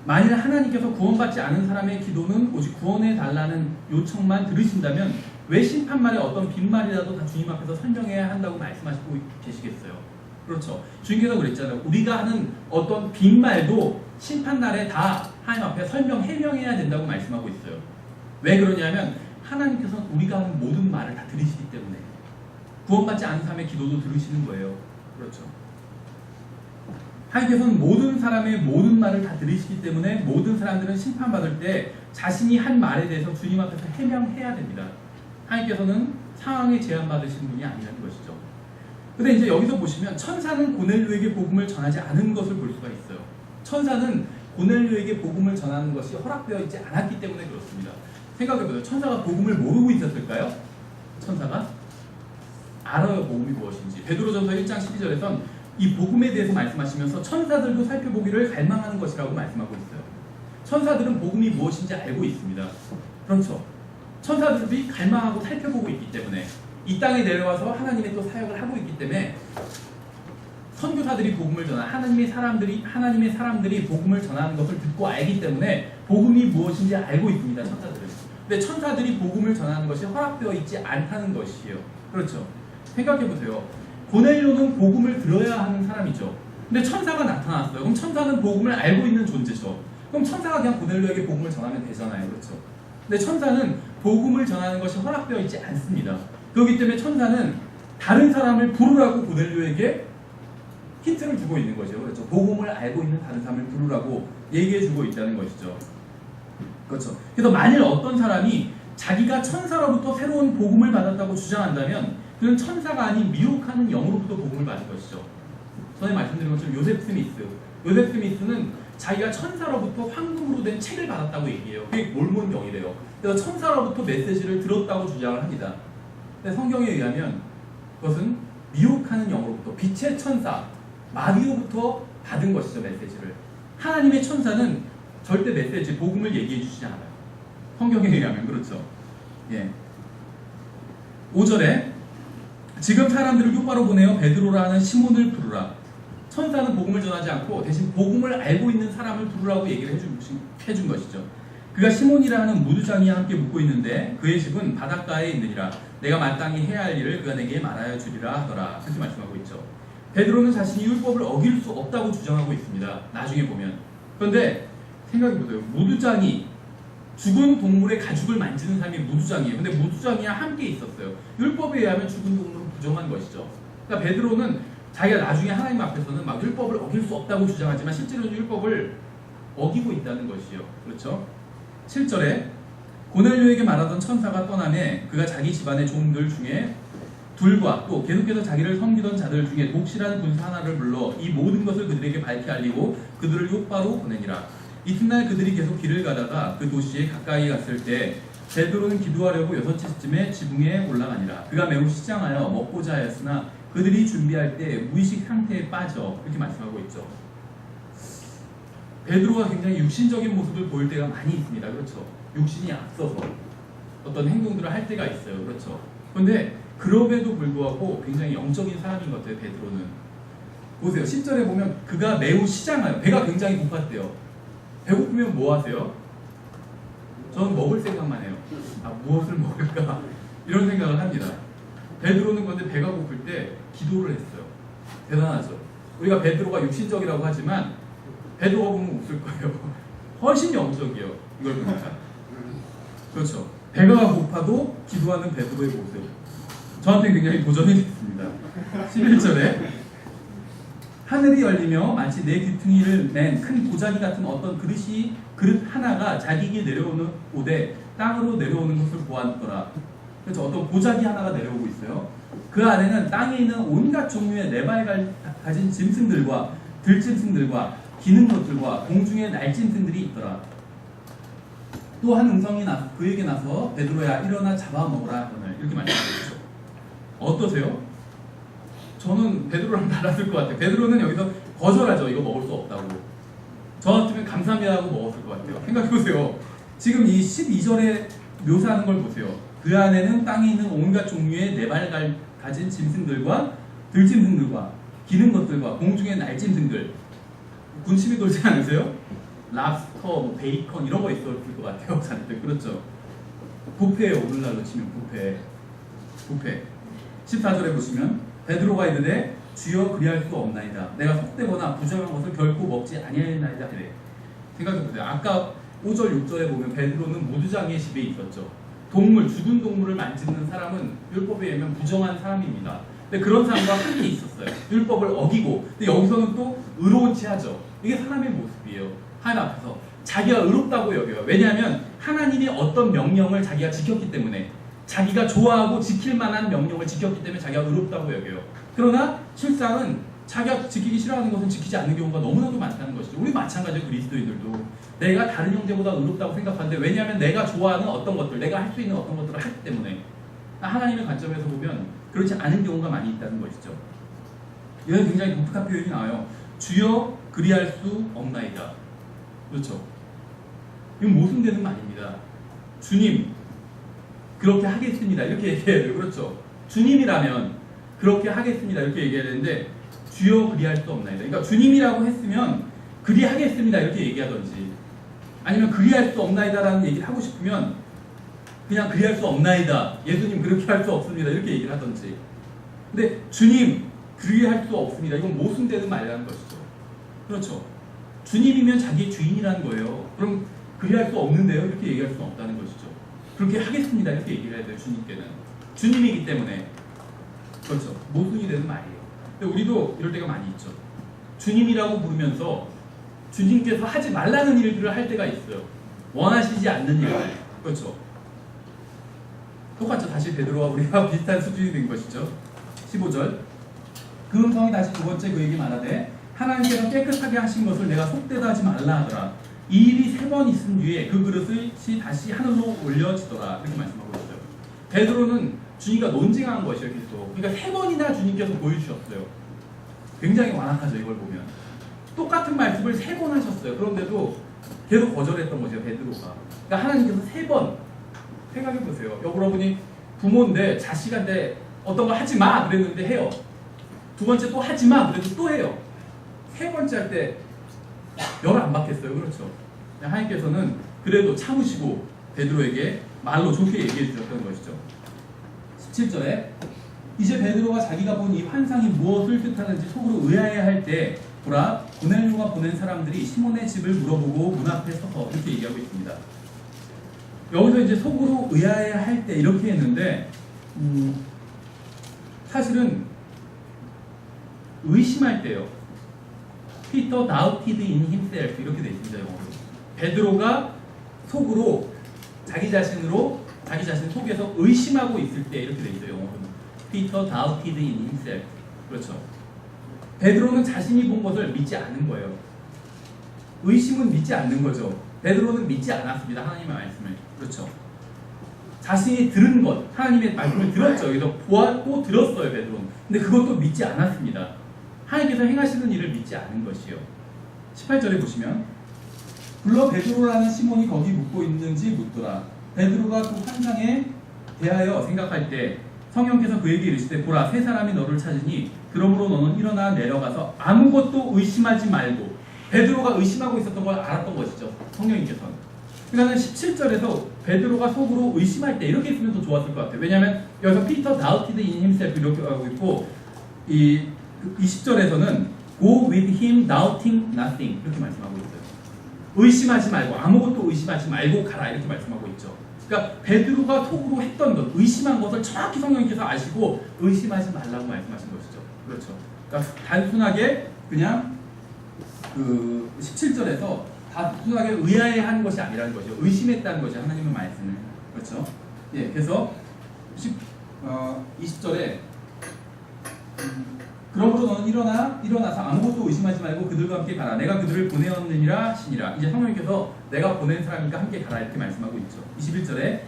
Speaker 1: 만일 하나님께서 구원받지 않은 사람의 기도는 오직 구원해 달라는 요청만 들으신다면 왜 심판말에 어떤 빈말이라도 다 주님 앞에서 설명해야 한다고 말씀하시고 계시겠어요? 그렇죠. 주님께서 그랬잖아요. 우리가 하는 어떤 빈말도 심판날에 다 하나님 앞에 해명해야 된다고 말씀하고 있어요. 왜 그러냐면 하나님께서는 우리가 하는 모든 말을 다 들으시기 때문에 구원받지 않은 사람의 기도도 들으시는 거예요. 그렇죠. 하나님께서는 모든 사람의 모든 말을 다 들으시기 때문에 모든 사람들은 심판받을 때 자신이 한 말에 대해서 주님 앞에서 해명해야 됩니다. 하나님께서는 상황에 제한받으신 분이 아니라는 것이죠. 근데 이제 여기서 보시면 천사는 고넬료에게 복음을 전하지 않은 것을 볼 수가 있어요. 천사는 고넬료에게 복음을 전하는 것이 허락되어 있지 않았기 때문에 그렇습니다. 생각해보세요. 천사가 복음을 모르고 있었을까요? 천사가 알아요. 복음이 무엇인지. 베드로전서 1장 12절에선 이 복음에 대해서 말씀하시면서 천사들도 살펴보기를 갈망하는 것이라고 말씀하고 있어요. 천사들은 복음이 무엇인지 알고 있습니다. 그렇죠. 천사들이 갈망하고 살펴보고 있기 때문에 이 땅에 내려와서 하나님의 또 사역을 하고 있기 때문에 선교사들이 복음을 전한 하나님의 사람들이 복음을 전하는 것을 듣고 알기 때문에 복음이 무엇인지 알고 있습니다. 천사들은. 근데 천사들이 복음을 전하는 것이 허락되어 있지 않다는 것이에요. 그렇죠. 생각해보세요. 고넬료는 복음을 들어야 하는 사람이죠. 근데 천사가 나타났어요. 그럼 천사는 복음을 알고 있는 존재죠. 그럼 천사가 그냥 고넬료에게 복음을 전하면 되잖아요. 그렇죠. 근데 천사는 복음을 전하는 것이 허락되어 있지 않습니다. 그렇기 때문에 천사는 다른 사람을 부르라고 고넬료에게 힌트를 주고 있는 거죠. 그렇죠. 복음을 알고 있는 다른 사람을 부르라고 얘기해 주고 있다는 것이죠. 그렇죠. 그래서 만일 어떤 사람이 자기가 천사로부터 새로운 복음을 받았다고 주장한다면 그는 천사가 아닌 미혹하는 영으로부터 복음을 받은 것이죠. 전에 말씀드린 것처럼 요셉 스미스는 자기가 천사로부터 황금으로 된 책을 받았다고 얘기해요. 그게 몰몬 영이래요. 그래서 천사로부터 메시지를 들었다고 주장을 합니다. 근데 성경에 의하면 그것은 미혹하는 영으로부터 빛의 천사 마귀로부터 받은 것이죠. 메시지를. 하나님의 천사는 절대 메시지 복음을 얘기해 주시지 않아요. 성경에 의하면 그렇죠. 예. 5절에 지금 사람들을 똑바로 보내어 베드로라 하는 시몬을 부르라. 천사는 복음을 전하지 않고 대신 복음을 알고 있는 사람을 부르라고 얘기를 해준 것이죠. 그가 시몬이라 하는 무두장이와 함께 묵고 있는데 그의 집은 바닷가에 있느니라. 내가 마땅히 해야 할 일을 그가 내게 말하여 주리라 하더라. 그렇게 말씀하고 있죠. 베드로는 자신이 율법을 어길 수 없다고 주장하고 있습니다. 나중에 보면. 그런데 생각해보세요. 무두장이 죽은 동물의 가죽을 만지는 사람이 무두장이에요. 근데 무두장이와 함께 있었어요. 율법에 의하면 죽은 동물은 부정한 것이죠. 그러니까 베드로는 자기가 나중에 하나님 앞에서는 막 율법을 어길 수 없다고 주장하지만 실제로는 율법을 어기고 있다는 것이요. 그렇죠? 7절에 고넬료에게 말하던 천사가 떠나매 그가 자기 집안의 종들 중에 둘과 또 계속해서 자기를 섬기던 자들 중에 독실한 군사 하나를 불러 이 모든 것을 그들에게 밝히 알리고 그들을 욥바로 보내니라. 이튿날 그들이 계속 길을 가다가 그 도시에 가까이 갔을 때 베드로는 기도하려고 6시쯤에 지붕에 올라가니라. 그가 매우 시장하여 먹고자 하였으나 그들이 준비할 때 무의식 상태에 빠져 이렇게 말씀하고 있죠. 베드로가 굉장히 육신적인 모습을 보일 때가 많이 있습니다. 그렇죠? 육신이 앞서서 어떤 행동들을 할 때가 있어요. 그렇죠? 그런데 그럼에도 불구하고 굉장히 영적인 사람인 것 같아요. 베드로는. 보세요. 10절에 보면 그가 매우 시장하여 배가 굉장히 고팠대요. 배고프면 뭐 하세요? 저는 먹을 생각만 해요. 아, 무엇을 먹을까? 이런 생각을 합니다. 베드로는 근데 배가 고플 때 기도를 했어요. 대단하죠. 우리가 베드로가 육신적이라고 하지만 베드로가 보면 웃을 거예요. 훨씬 영적이에요. 이걸 보니까. 그렇죠. 배가 고파도 기도하는 베드로의 모습. 저한테 굉장히 도전이 됐습니다. 11절에 하늘이 열리며 마치 내 귀퉁이를 낸 큰 보자기 같은 어떤 그릇 하나가 자기에게 내려오는 오되 땅으로 내려오는 것을 보았더라. 그렇죠. 어떤 보자기 하나가 내려오고 있어요. 그 안에는 땅에 있는 온갖 종류의 네 발 가진 짐승들과 들짐승들과 기는 것들과 공중의 날짐승들이 있더라. 또 한 음성이 그에게 나서 베드로야 일어나 잡아먹으라 하거늘 이렇게 말씀하셨죠. 어떠세요? 저는 베드로랑 달랐을 것 같아요. 베드로는 여기서 거절하죠. 이거 먹을 수 없다고. 저 같으면 감사합니다 하고 먹었을 것 같아요. 생각해보세요. 지금 이 12절에 묘사하는 걸 보세요. 그 안에는 땅에 있는 온갖 종류의 네 발 가진 짐승들과 들짐승들과 기는 것들과 공중의 날짐승들. 군침이 돌지 않으세요? 랍스터, 뭐 베이컨 이런 거 있었을 것 같아요. 잔뜩. 그렇죠. 뷔페예요. 오늘날로 치면 뷔페. 14절에 보시면 베드로가 이르되 주여 그리할 수 없나이다. 내가 속되거나 부정한 것을 결코 먹지 아니하였나이다. 그래. 생각해보세요. 아까 5절, 6절에 보면 베드로는 무두장의 집에 있었죠. 죽은 동물을 만지는 사람은 율법에 의하면 부정한 사람입니다. 근데 그런 사람과 함께 있었어요. 율법을 어기고. 근데 여기서는 또 의로운 체 하죠. 이게 사람의 모습이에요. 하나님 앞에서 자기가 의롭다고 여겨요. 왜냐하면 하나님이 어떤 명령을 자기가 지켰기 때문에, 자기가 좋아하고 지킬 만한 명령을 지켰기 때문에 자기가 의롭다고 여겨요. 그러나 실상은 자기가 지키기 싫어하는 것은 지키지 않는 경우가 너무나도 많다는 것이죠. 우리 마찬가지로 그리스도인들도 내가 다른 형제보다 의롭다고 생각하는데, 왜냐하면 내가 좋아하는 어떤 것들, 내가 할 수 있는 어떤 것들을 하기 때문에. 하나님의 관점에서 보면 그렇지 않은 경우가 많이 있다는 것이죠. 이건 굉장히 독특한 표현이 나와요. 주여 그리할 수 없나이다. 그렇죠. 이건 모순되는 말입니다. 주님 그렇게 하겠습니다 이렇게 얘기해야 돼요. 그렇죠. 주님이라면 그렇게 하겠습니다 이렇게 얘기해야 되는데 주여 그리할 수 없나이다. 그러니까 주님이라고 했으면 그리하겠습니다 이렇게 얘기하든지, 아니면 그리할 수 없나이다 라는 얘기를 하고 싶으면 그냥 그리할 수 없나이다, 예수님 그렇게 할 수 없습니다 이렇게 얘기를 하든지. 근데 주님 그리할 수 없습니다, 이건 모순되는 말이라는 것이죠. 그렇죠. 주님이면 자기의 주인이라는 거예요. 그럼 그리할 수 없는데요 이렇게 얘기할 수는 없다는 것이죠. 그렇게 하겠습니다 이렇게 얘기를 해야 돼요. 주님께는 주님이기 때문에. 그렇죠. 모순이 되는 말이에요. 근데 우리도 이럴 때가 많이 있죠. 주님이라고 부르면서 주님께서 하지 말라는 일들을 할 때가 있어요. 원하시지 않는 일들. 그렇죠. 똑같죠. 다시 베드로와 우리가 비슷한 수준이 된 것이죠. 15절. 그 음성이 다시 두 번째 그에게 말하되 하나님께서 깨끗하게 하신 것을 내가 속되다 하지 말라 하더라. 이 일이 3번 있은 뒤에 그 그릇이 다시 하늘로 올려지더라. 이렇게 말씀하고 있어요. 베드로는 주님과 논쟁한 것이에요. 계속. 그러니까 3번이나 주님께서 보여주셨어요. 굉장히 완악하죠. 이걸 보면. 똑같은 말씀을 3번 하셨어요. 그런데도 계속 거절했던 거죠. 베드로가. 그러니까 하나님께서 3번. 생각해보세요. 여러분이 부모인데 자식한테 어떤 거 하지 마 그랬는데 해요. 두 번째 또 하지 마 그래도 또 해요. 3번째 할 때 열 안 받겠어요. 그렇죠. 하나님께서는 그래도 참으시고 베드로에게 말로 좋게 얘기해 주셨던 것이죠. 17절에 이제 베드로가 자기가 본 이 환상이 무엇을 뜻하는지 속으로 의아해할 때 보라 고넬료가 보낸 사람들이 시몬의 집을 물어보고 문 앞에 서서 이렇게 얘기하고 있습니다. 여기서 이제 속으로 의아해할 때 이렇게 했는데 사실은 의심할 때요. Peter doubted in himself 이렇게 돼 있습니다. 영어로. 베드로가 속으로 자기 자신 속에서 의심하고 있을 때 이렇게 돼 있어요. 영어로는. Peter doubted in himself. 그렇죠. 베드로는 자신이 본 것을 믿지 않은 거예요. 의심은 믿지 않는 거죠. 베드로는 믿지 않았습니다. 하나님의 말씀을. 그렇죠. 자신이 들은 것, 하나님의 말씀을 들었죠. 그래서 보았고 들었어요. 베드로는. 근데 그것도 믿지 않았습니다. 하나님께서 행하시는 일을 믿지 않은 것이요. 18절에 보시면 불러 베드로라는 시몬이 거기 묵고 있는지 묻더라. 베드로가 그 환상에 대하여 생각할 때 성령께서 그에게 이르시되 보라 세 사람이 너를 찾으니 그러므로 너는 일어나 내려가서 아무것도 의심하지 말고. 베드로가 의심하고 있었던 걸 알았던 것이죠. 성령님께서는. 그러니까 17절에서 베드로가 속으로 의심할 때 이렇게 했으면 더 좋았을 것 같아요. 왜냐하면 여기서 Peter doubted in himself 이렇게 하고 있고 이 20절에서는 Go with him doubting nothing 이렇게 말씀하고 있어요. 의심하지 말고 아무것도 의심하지 말고 가라 이렇게 말씀하고 있죠. 그러니까 베드로가 속으로 했던 것, 의심한 것을 정확히 성령님께서 아시고 의심하지 말라고 말씀하신 것이죠. 그렇죠. 그러니까 단순하게 그냥 그 17절에서 단순하게 의아해한 것이 아니라는 거죠. 의심했다는 것이 하나님의 말씀을. 그렇죠. 예, 그래서 20절에 그러므로 너는 일어나서 아무것도 의심하지 말고 그들과 함께 가라. 내가 그들을 보내었느니라 하시니라. 이제 성령님께서 내가 보낸 사람이니까 함께 가라 이렇게 말씀하고 있죠. 21절에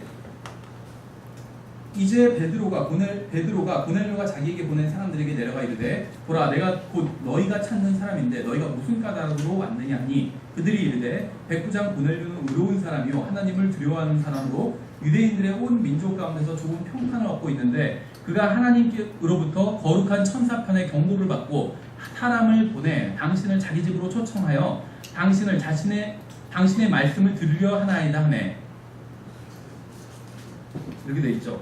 Speaker 1: 이제 베드로가 고넬료가 자기에게 보낸 사람들에게 내려가 이르되 보라 내가 곧 너희가 찾는 사람인데 너희가 무슨 까닭으로 왔느냐 하니 그들이 이르되 백부장 고넬료는 의로운 사람이요 하나님을 두려워하는 사람으로 유대인들의 온 민족 가운데서 좋은 평판을 얻고 있는데 그가 하나님께로부터 거룩한 천사편의 경고를 받고 사람을 보내 당신을 자기 집으로 초청하여 당신의 말씀을 들으려 하나이다 하네. 이렇게 돼 있죠.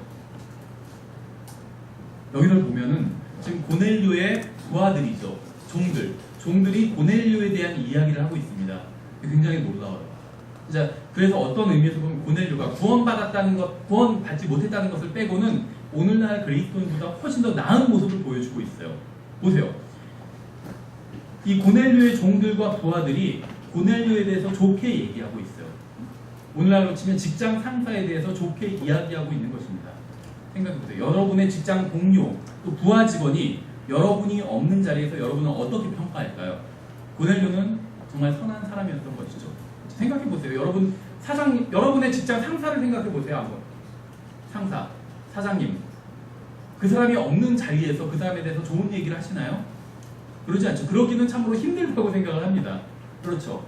Speaker 1: 여기를 보면은 지금 고넬료의 부하들이죠. 종들이 고넬료에 대한 이야기를 하고 있습니다. 굉장히 놀라워요. 자, 그래서 어떤 의미에서 보면 고넬료가 구원받지 못했다는 것을 빼고는 오늘날 그리스도인보다 훨씬 더 나은 모습을 보여주고 있어요. 보세요. 이 고넬료의 종들과 부하들이 고넬료에 대해서 좋게 얘기하고 있어요. 오늘날로 치면 직장 상사에 대해서 좋게 이야기하고 있는 것입니다. 생각해보세요. 여러분의 직장 동료, 또 부하 직원이 여러분이 없는 자리에서 여러분을 어떻게 평가할까요? 고넬료는 정말 선한 사람이었던 것이죠. 생각해보세요. 여러분의 직장 상사를 생각해보세요. 한번. 상사, 사장님. 그 사람이 없는 자리에서 그 사람에 대해서 좋은 얘기를 하시나요? 그러지 않죠. 그러기는 참으로 힘들다고 생각을 합니다. 그렇죠.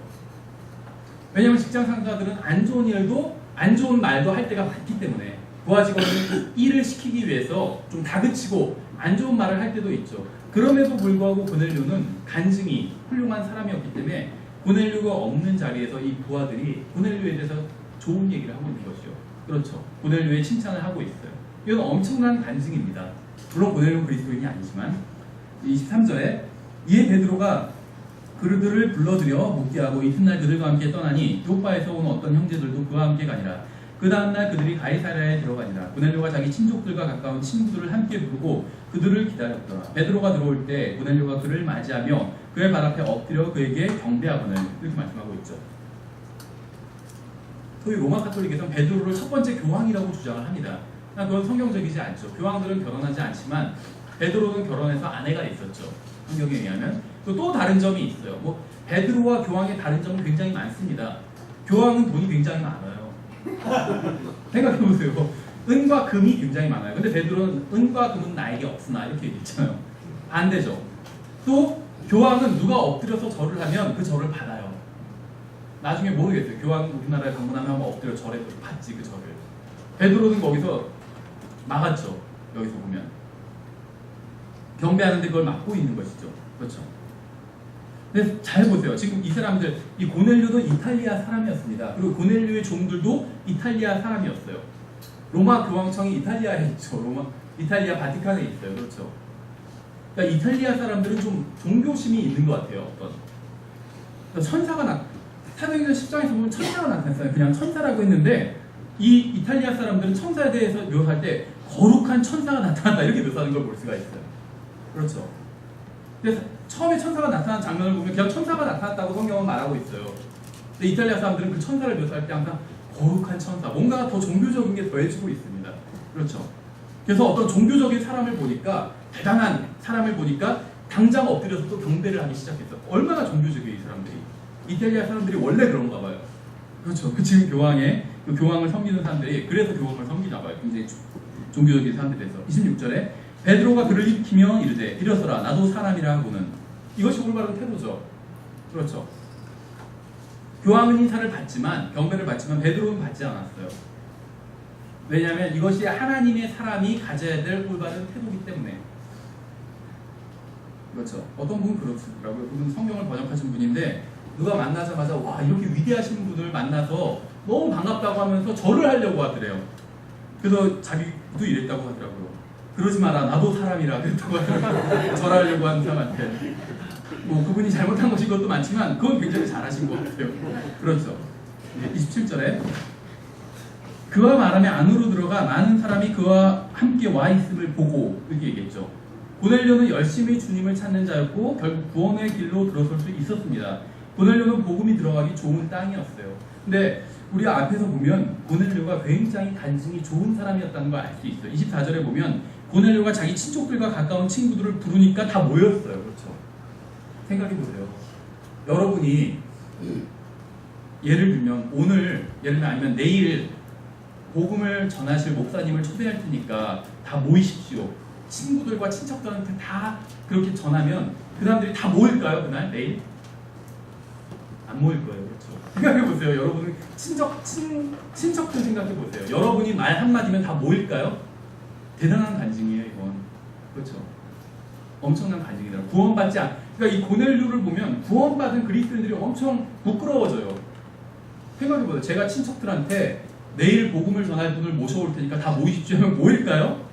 Speaker 1: 왜냐하면 직장 상사들은 안 좋은 말도 할 때가 많기 때문에 부하 직원은 일을 시키기 위해서 좀 다그치고 안 좋은 말을 할 때도 있죠. 그럼에도 불구하고 고넬료는 간증이 훌륭한 사람이었기 때문에 고넬료가 없는 자리에서 이 부하들이 고넬료에 대해서 좋은 얘기를 하고 있는 것이죠. 그렇죠. 고넬료의 칭찬을 하고 있어요. 이건 엄청난 간증입니다. 물론 고넬료는 그리스도인이 아니지만 23절에 이에 베드로가 그들을 불러들여 묵게 하고 이튿날 그들과 함께 떠나니 요파에서 온 어떤 형제들도 그와 함께 가니라. 그 다음날 그들이 가이사랴에 들어가니라. 고넬료가 자기 친족들과 가까운 친구들을 함께 부르고 그들을 기다렸더라. 베드로가 들어올 때 고넬료가 그를 맞이하며 그의 발 앞에 엎드려 그에게 경배하거늘 이렇게 말씀하고 있죠. 소위 로마 가톨릭에서는 베드로를 첫 번째 교황이라고 주장을 합니다. 그건 성경적이지 않죠. 교황들은 결혼하지 않지만 베드로는 결혼해서 아내가 있었죠. 성경에 의하면. 또 다른 점이 있어요. 베드로와 교황의 다른 점은 굉장히 많습니다. 교황은 돈이 굉장히 많아요. 생각해보세요. 은과 금이 굉장히 많아요. 근데 베드로는 은과 금은 나에게 없으나 이렇게 얘기했잖아요. 반대죠. 또 교황은 누가 엎드려서 절을 하면 그 절을 받아요. 나중에 모르겠어요. 교황 우리나라에 방문하면 한번 엎드려 절에 받지 그 절을. 베드로는 거기서 막았죠. 여기서 보면 경배하는데 그걸 막고 있는 것이죠. 그렇죠. 근데 잘 보세요. 지금 이 사람들, 이 고넬료도 이탈리아 사람이었습니다. 그리고 고넬료의 종들도 이탈리아 사람이었어요. 로마 교황청이 이탈리아에 있죠. 이탈리아 바티칸에 있어요. 그렇죠. 그러니까 이탈리아 사람들은 좀 종교심이 있는 것 같아요. 그러니까 천사가 사도행전 10장에서 보면 천사가 나타났어요. 그냥 천사라고 했는데 이 이탈리아 사람들은 천사에 대해서 묘사할 때 거룩한 천사가 나타났다 이렇게 묘사하는 걸 볼 수가 있어요. 그렇죠. 그래서 처음에 천사가 나타난 장면을 보면 그냥 천사가 나타났다고 성경은 말하고 있어요. 근데 이탈리아 사람들은 그 천사를 묘사할 때 항상 거룩한 천사, 뭔가 더 종교적인 게 더해지고 있습니다. 그렇죠. 그래서 어떤 종교적인 사람을 보니까, 대단한 사람을 보니까 당장 엎드려서 또 경배를 하기 시작했어요. 얼마나 종교적이에요, 이 사람들이. 이탈리아 사람들이 원래 그런가 봐요. 그렇죠. 지금 그 교황을 섬기는 사람들이 그래서 교황을 섬기나 봐요. 굉장히 종교적인 사람들에서. 26절에 베드로가 그를 일으키며 이르되 일어서라 나도 사람이라 하고는, 이것이 올바른 태도죠. 그렇죠. 교황은 인사를 받지만, 경배를 받지만 베드로는 받지 않았어요. 왜냐하면 이것이 하나님의 사람이 가져야 될 올바른 태도이기 때문에. 그렇죠. 어떤 분은 그렇더라고요. 그분은 성경을 번역하신 분인데 누가 만나자마자 와, 이렇게 위대하신 분을 만나서 너무 반갑다고 하면서 절을 하려고 하더래요. 그래서 자기도 이랬다고 하더라고요. 그러지 마라, 나도 사람이라 그랬다고 하더라고요. 절하려고 하는 사람한테. 뭐 그분이 잘못한 것인 것도 많지만 그건 굉장히 잘하신 것 같아요. 그렇죠. 27절에 그와 말하며 안으로 들어가 많은 사람이 그와 함께 와 있음을 보고, 이렇게 얘기했죠. 고넬료는 열심히 주님을 찾는 자였고 결국 구원의 길로 들어설 수 있었습니다. 고넬료는 복음이 들어가기 좋은 땅이었어요. 근데 우리 앞에서 보면 고넬료가 굉장히 간증이 좋은 사람이었다는 걸 알 수 있어요. 24절에 보면 고넬료가 자기 친족들과 가까운 친구들을 부르니까 다 모였어요. 그렇죠. 생각해보세요. 여러분이 예를 들면 오늘, 예를 들면 아니면 내일 복음을 전하실 목사님을 초대할 테니까 다 모이십시오. 친구들과 친척들한테 다 그렇게 전하면 그 사람들이 다 모일까요? 그날? 내일? 안 모일 거예요. 그렇죠. 생각해보세요. 여러분 친척들 생각해보세요. 여러분이 말 한마디면 다 모일까요? 대단한 간증이에요, 이건. 그렇죠. 엄청난 간증이다. 구원받지 않, 그러니까 이 고넬료를 보면 구원받은 그리스도인들이 엄청 부끄러워져요. 생각해보세요. 제가 친척들한테 내일 복음을 전할 분을 모셔올 테니까 다 모이십시오 하면 모일까요?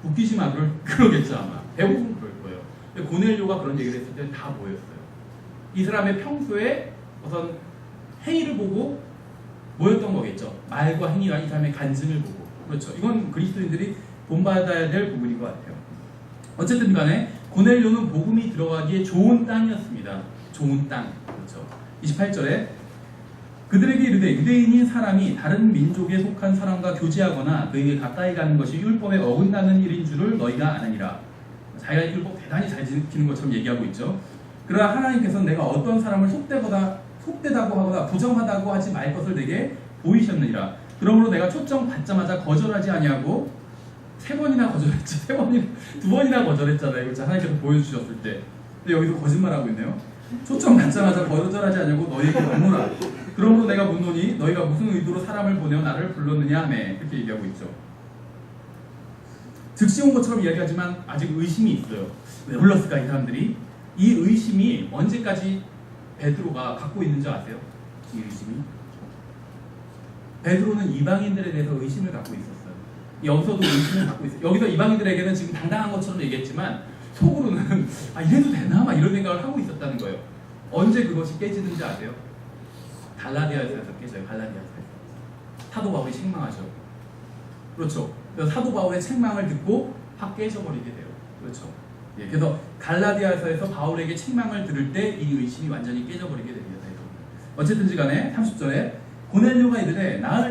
Speaker 1: 웃기지 마, 그러겠죠 아마. 대부분 그럴 거예요. 고넬료가 그런 얘기를 했을 때는 다 모였어요. 이 사람의 평소에 어떤 행위를 보고 모였던 거겠죠. 말과 행위와 이 사람의 간증을 보고. 그렇죠. 이건 그리스도인들이 본받아야 될 부분인 것 같아요. 어쨌든 간에 고넬료는 복음이 들어가기에 좋은 땅이었습니다. 좋은 땅. 그렇죠. 28절에 그들에게 이르되 유대인인 사람이 다른 민족에 속한 사람과 교제하거나 그에게 가까이 가는 것이 율법에 어긋나는 일인 줄을 너희가 아느니라. 자기가 율법 대단히 잘 지키는 것처럼 얘기하고 있죠. 그러나 하나님께서는 내가 어떤 사람을 속되다고 하거나 부정하다고 하지 말 것을 내게 보이셨느니라. 그러므로 내가 초청 받자마자 거절하지 아니하고 3번이나 거절했지. 2번이나 거절했잖아요. 그렇죠? 하나님께서 보여주셨을 때. 근데 여기서 거짓말하고 있네요. 초청 받자마자 거절하지 않냐고 너희에게 묻노라. 그러므로 내가 묻노니 너희가 무슨 의도로 사람을 보내어 나를 불렀느냐 하며, 이렇게 얘기하고 있죠. 즉시 온 것처럼 이야기하지만 아직 의심이 있어요. 왜 불렀을까 이 사람들이? 이 의심이 언제까지 베드로가 갖고 있는지 아세요? 이 의심이? 베드로는 이방인들에 대해서 의심을 갖고 있었어요. 여기서도 의심을 갖고 있어요. 여기서 이방인들에게는 지금 당당한 것처럼 얘기했지만 속으로는 아, 이래도 되나? 막 이런 생각을 하고 있었다는 거예요. 언제 그것이 깨지는지 아세요? 갈라디아서에서 깨져요. 갈라디아서에서. 사도 바울이 책망하죠. 그렇죠. 그래서 사도 바울의 책망을 듣고 확 깨져버리게 돼요. 그렇죠. 예, 그래서 갈라디아서에서 바울에게 책망을 들을 때 이 의심이 완전히 깨져버리게 됩니다. 어쨌든지 간에 30절에 고넬료가 이르되 내가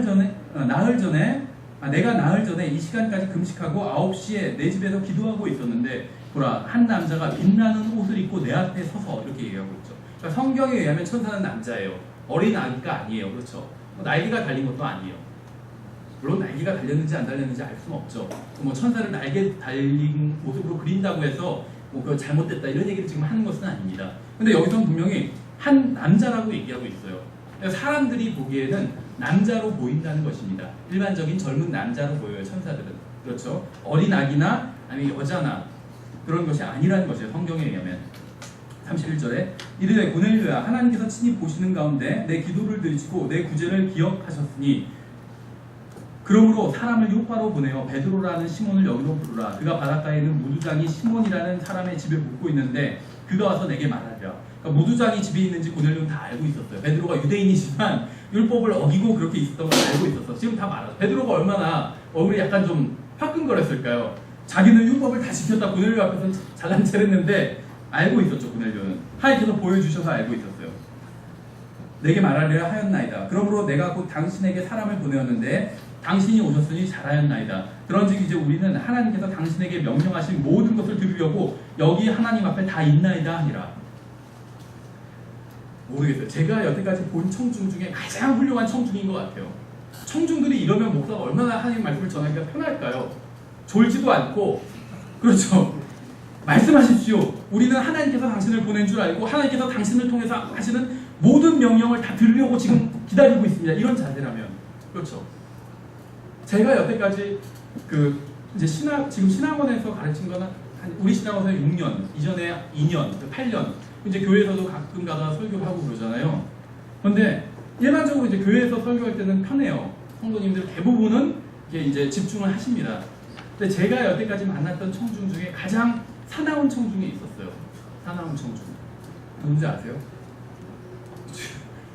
Speaker 1: 나흘 전에 이 시간까지 금식하고 9시에 내 집에서 기도하고 있었는데 보라, 한 남자가 빛나는 옷을 입고 내 앞에 서서, 이렇게 얘기하고 있죠. 그러니까 성경에 의하면 천사는 남자예요. 어린 아기가 아니에요. 그렇죠. 날개가 달린 것도 아니에요. 물론 날개가 달렸는지 안 달렸는지 알 수는 없죠. 뭐 천사를 날개 달린 모습으로 그린다고 해서 뭐 그거 잘못됐다 이런 얘기를 지금 하는 것은 아닙니다. 근데 여기서는 분명히 한 남자라고 얘기하고 있어요. 사람들이 보기에는 남자로 보인다는 것입니다. 일반적인 젊은 남자로 보여요, 천사들은. 그렇죠. 어린 아기나 아니면 여자나 그런 것이 아니라는 것이에요, 성경에 의하면. 31절에 이르되 고넬료야, 하나님께서 친히 보시는 가운데 내 기도를 들으시고 내 구제를 기억하셨으니 그러므로 사람을 요파로 보내어 베드로라는 시몬을 여기로 부르라. 그가 바닷가에 있는 무두장이 시몬이라는 사람의 집에 묵고 있는데 그가 와서 내게 말하리라. 그러니까 무두장이 집에 있는지 고넬료는 다 알고 있었어요. 베드로가 유대인이지만 율법을 어기고 그렇게 있었던 걸 알고 있었어. 지금 다 말하죠. 베드로가 얼마나 얼굴이 약간 좀 화끈거렸을까요? 자기는 율법을 다 지켰다. 고넬료 앞에서는 잘난 체를 했는데 알고 있었죠. 고넬료는 하나님께서 보여주셔서 알고 있었어요. 내게 말하리라 하였나이다. 그러므로 내가 곧 당신에게 사람을 보내었는데 당신이 오셨으니 잘하였나이다. 그런즉 이제 우리는 하나님께서 당신에게 명령하신 모든 것을 들으려고 여기 하나님 앞에 다 있나이다 하니라. 모르겠어요. 제가 여태까지 본 청중 중에 가장 훌륭한 청중인 것 같아요. 청중들이 이러면 목사가 얼마나 하나님 말씀을 전하기가 편할까요? 졸지도 않고, 그렇죠. 말씀하십시오. 우리는 하나님께서 당신을 보낸 줄 알고 하나님께서 당신을 통해서 하시는 모든 명령을 다 들으려고 지금 기다리고 있습니다. 이런 자세라면, 그렇죠. 제가 여태까지 이제 지금 신학원에서 가르친 거는 우리 신학원에서 6년, 이전에 2년, 8년, 이제 교회에서도 가끔 가다 설교를 하고 그러잖아요. 그런데 일반적으로 이제 교회에서 설교할 때는 편해요. 성도님들 대부분은 이제 집중을 하십니다. 근데 제가 여태까지 만났던 청중 중에 가장 사나운 청중이 있었어요. 사나운 청중. 누군지 아세요?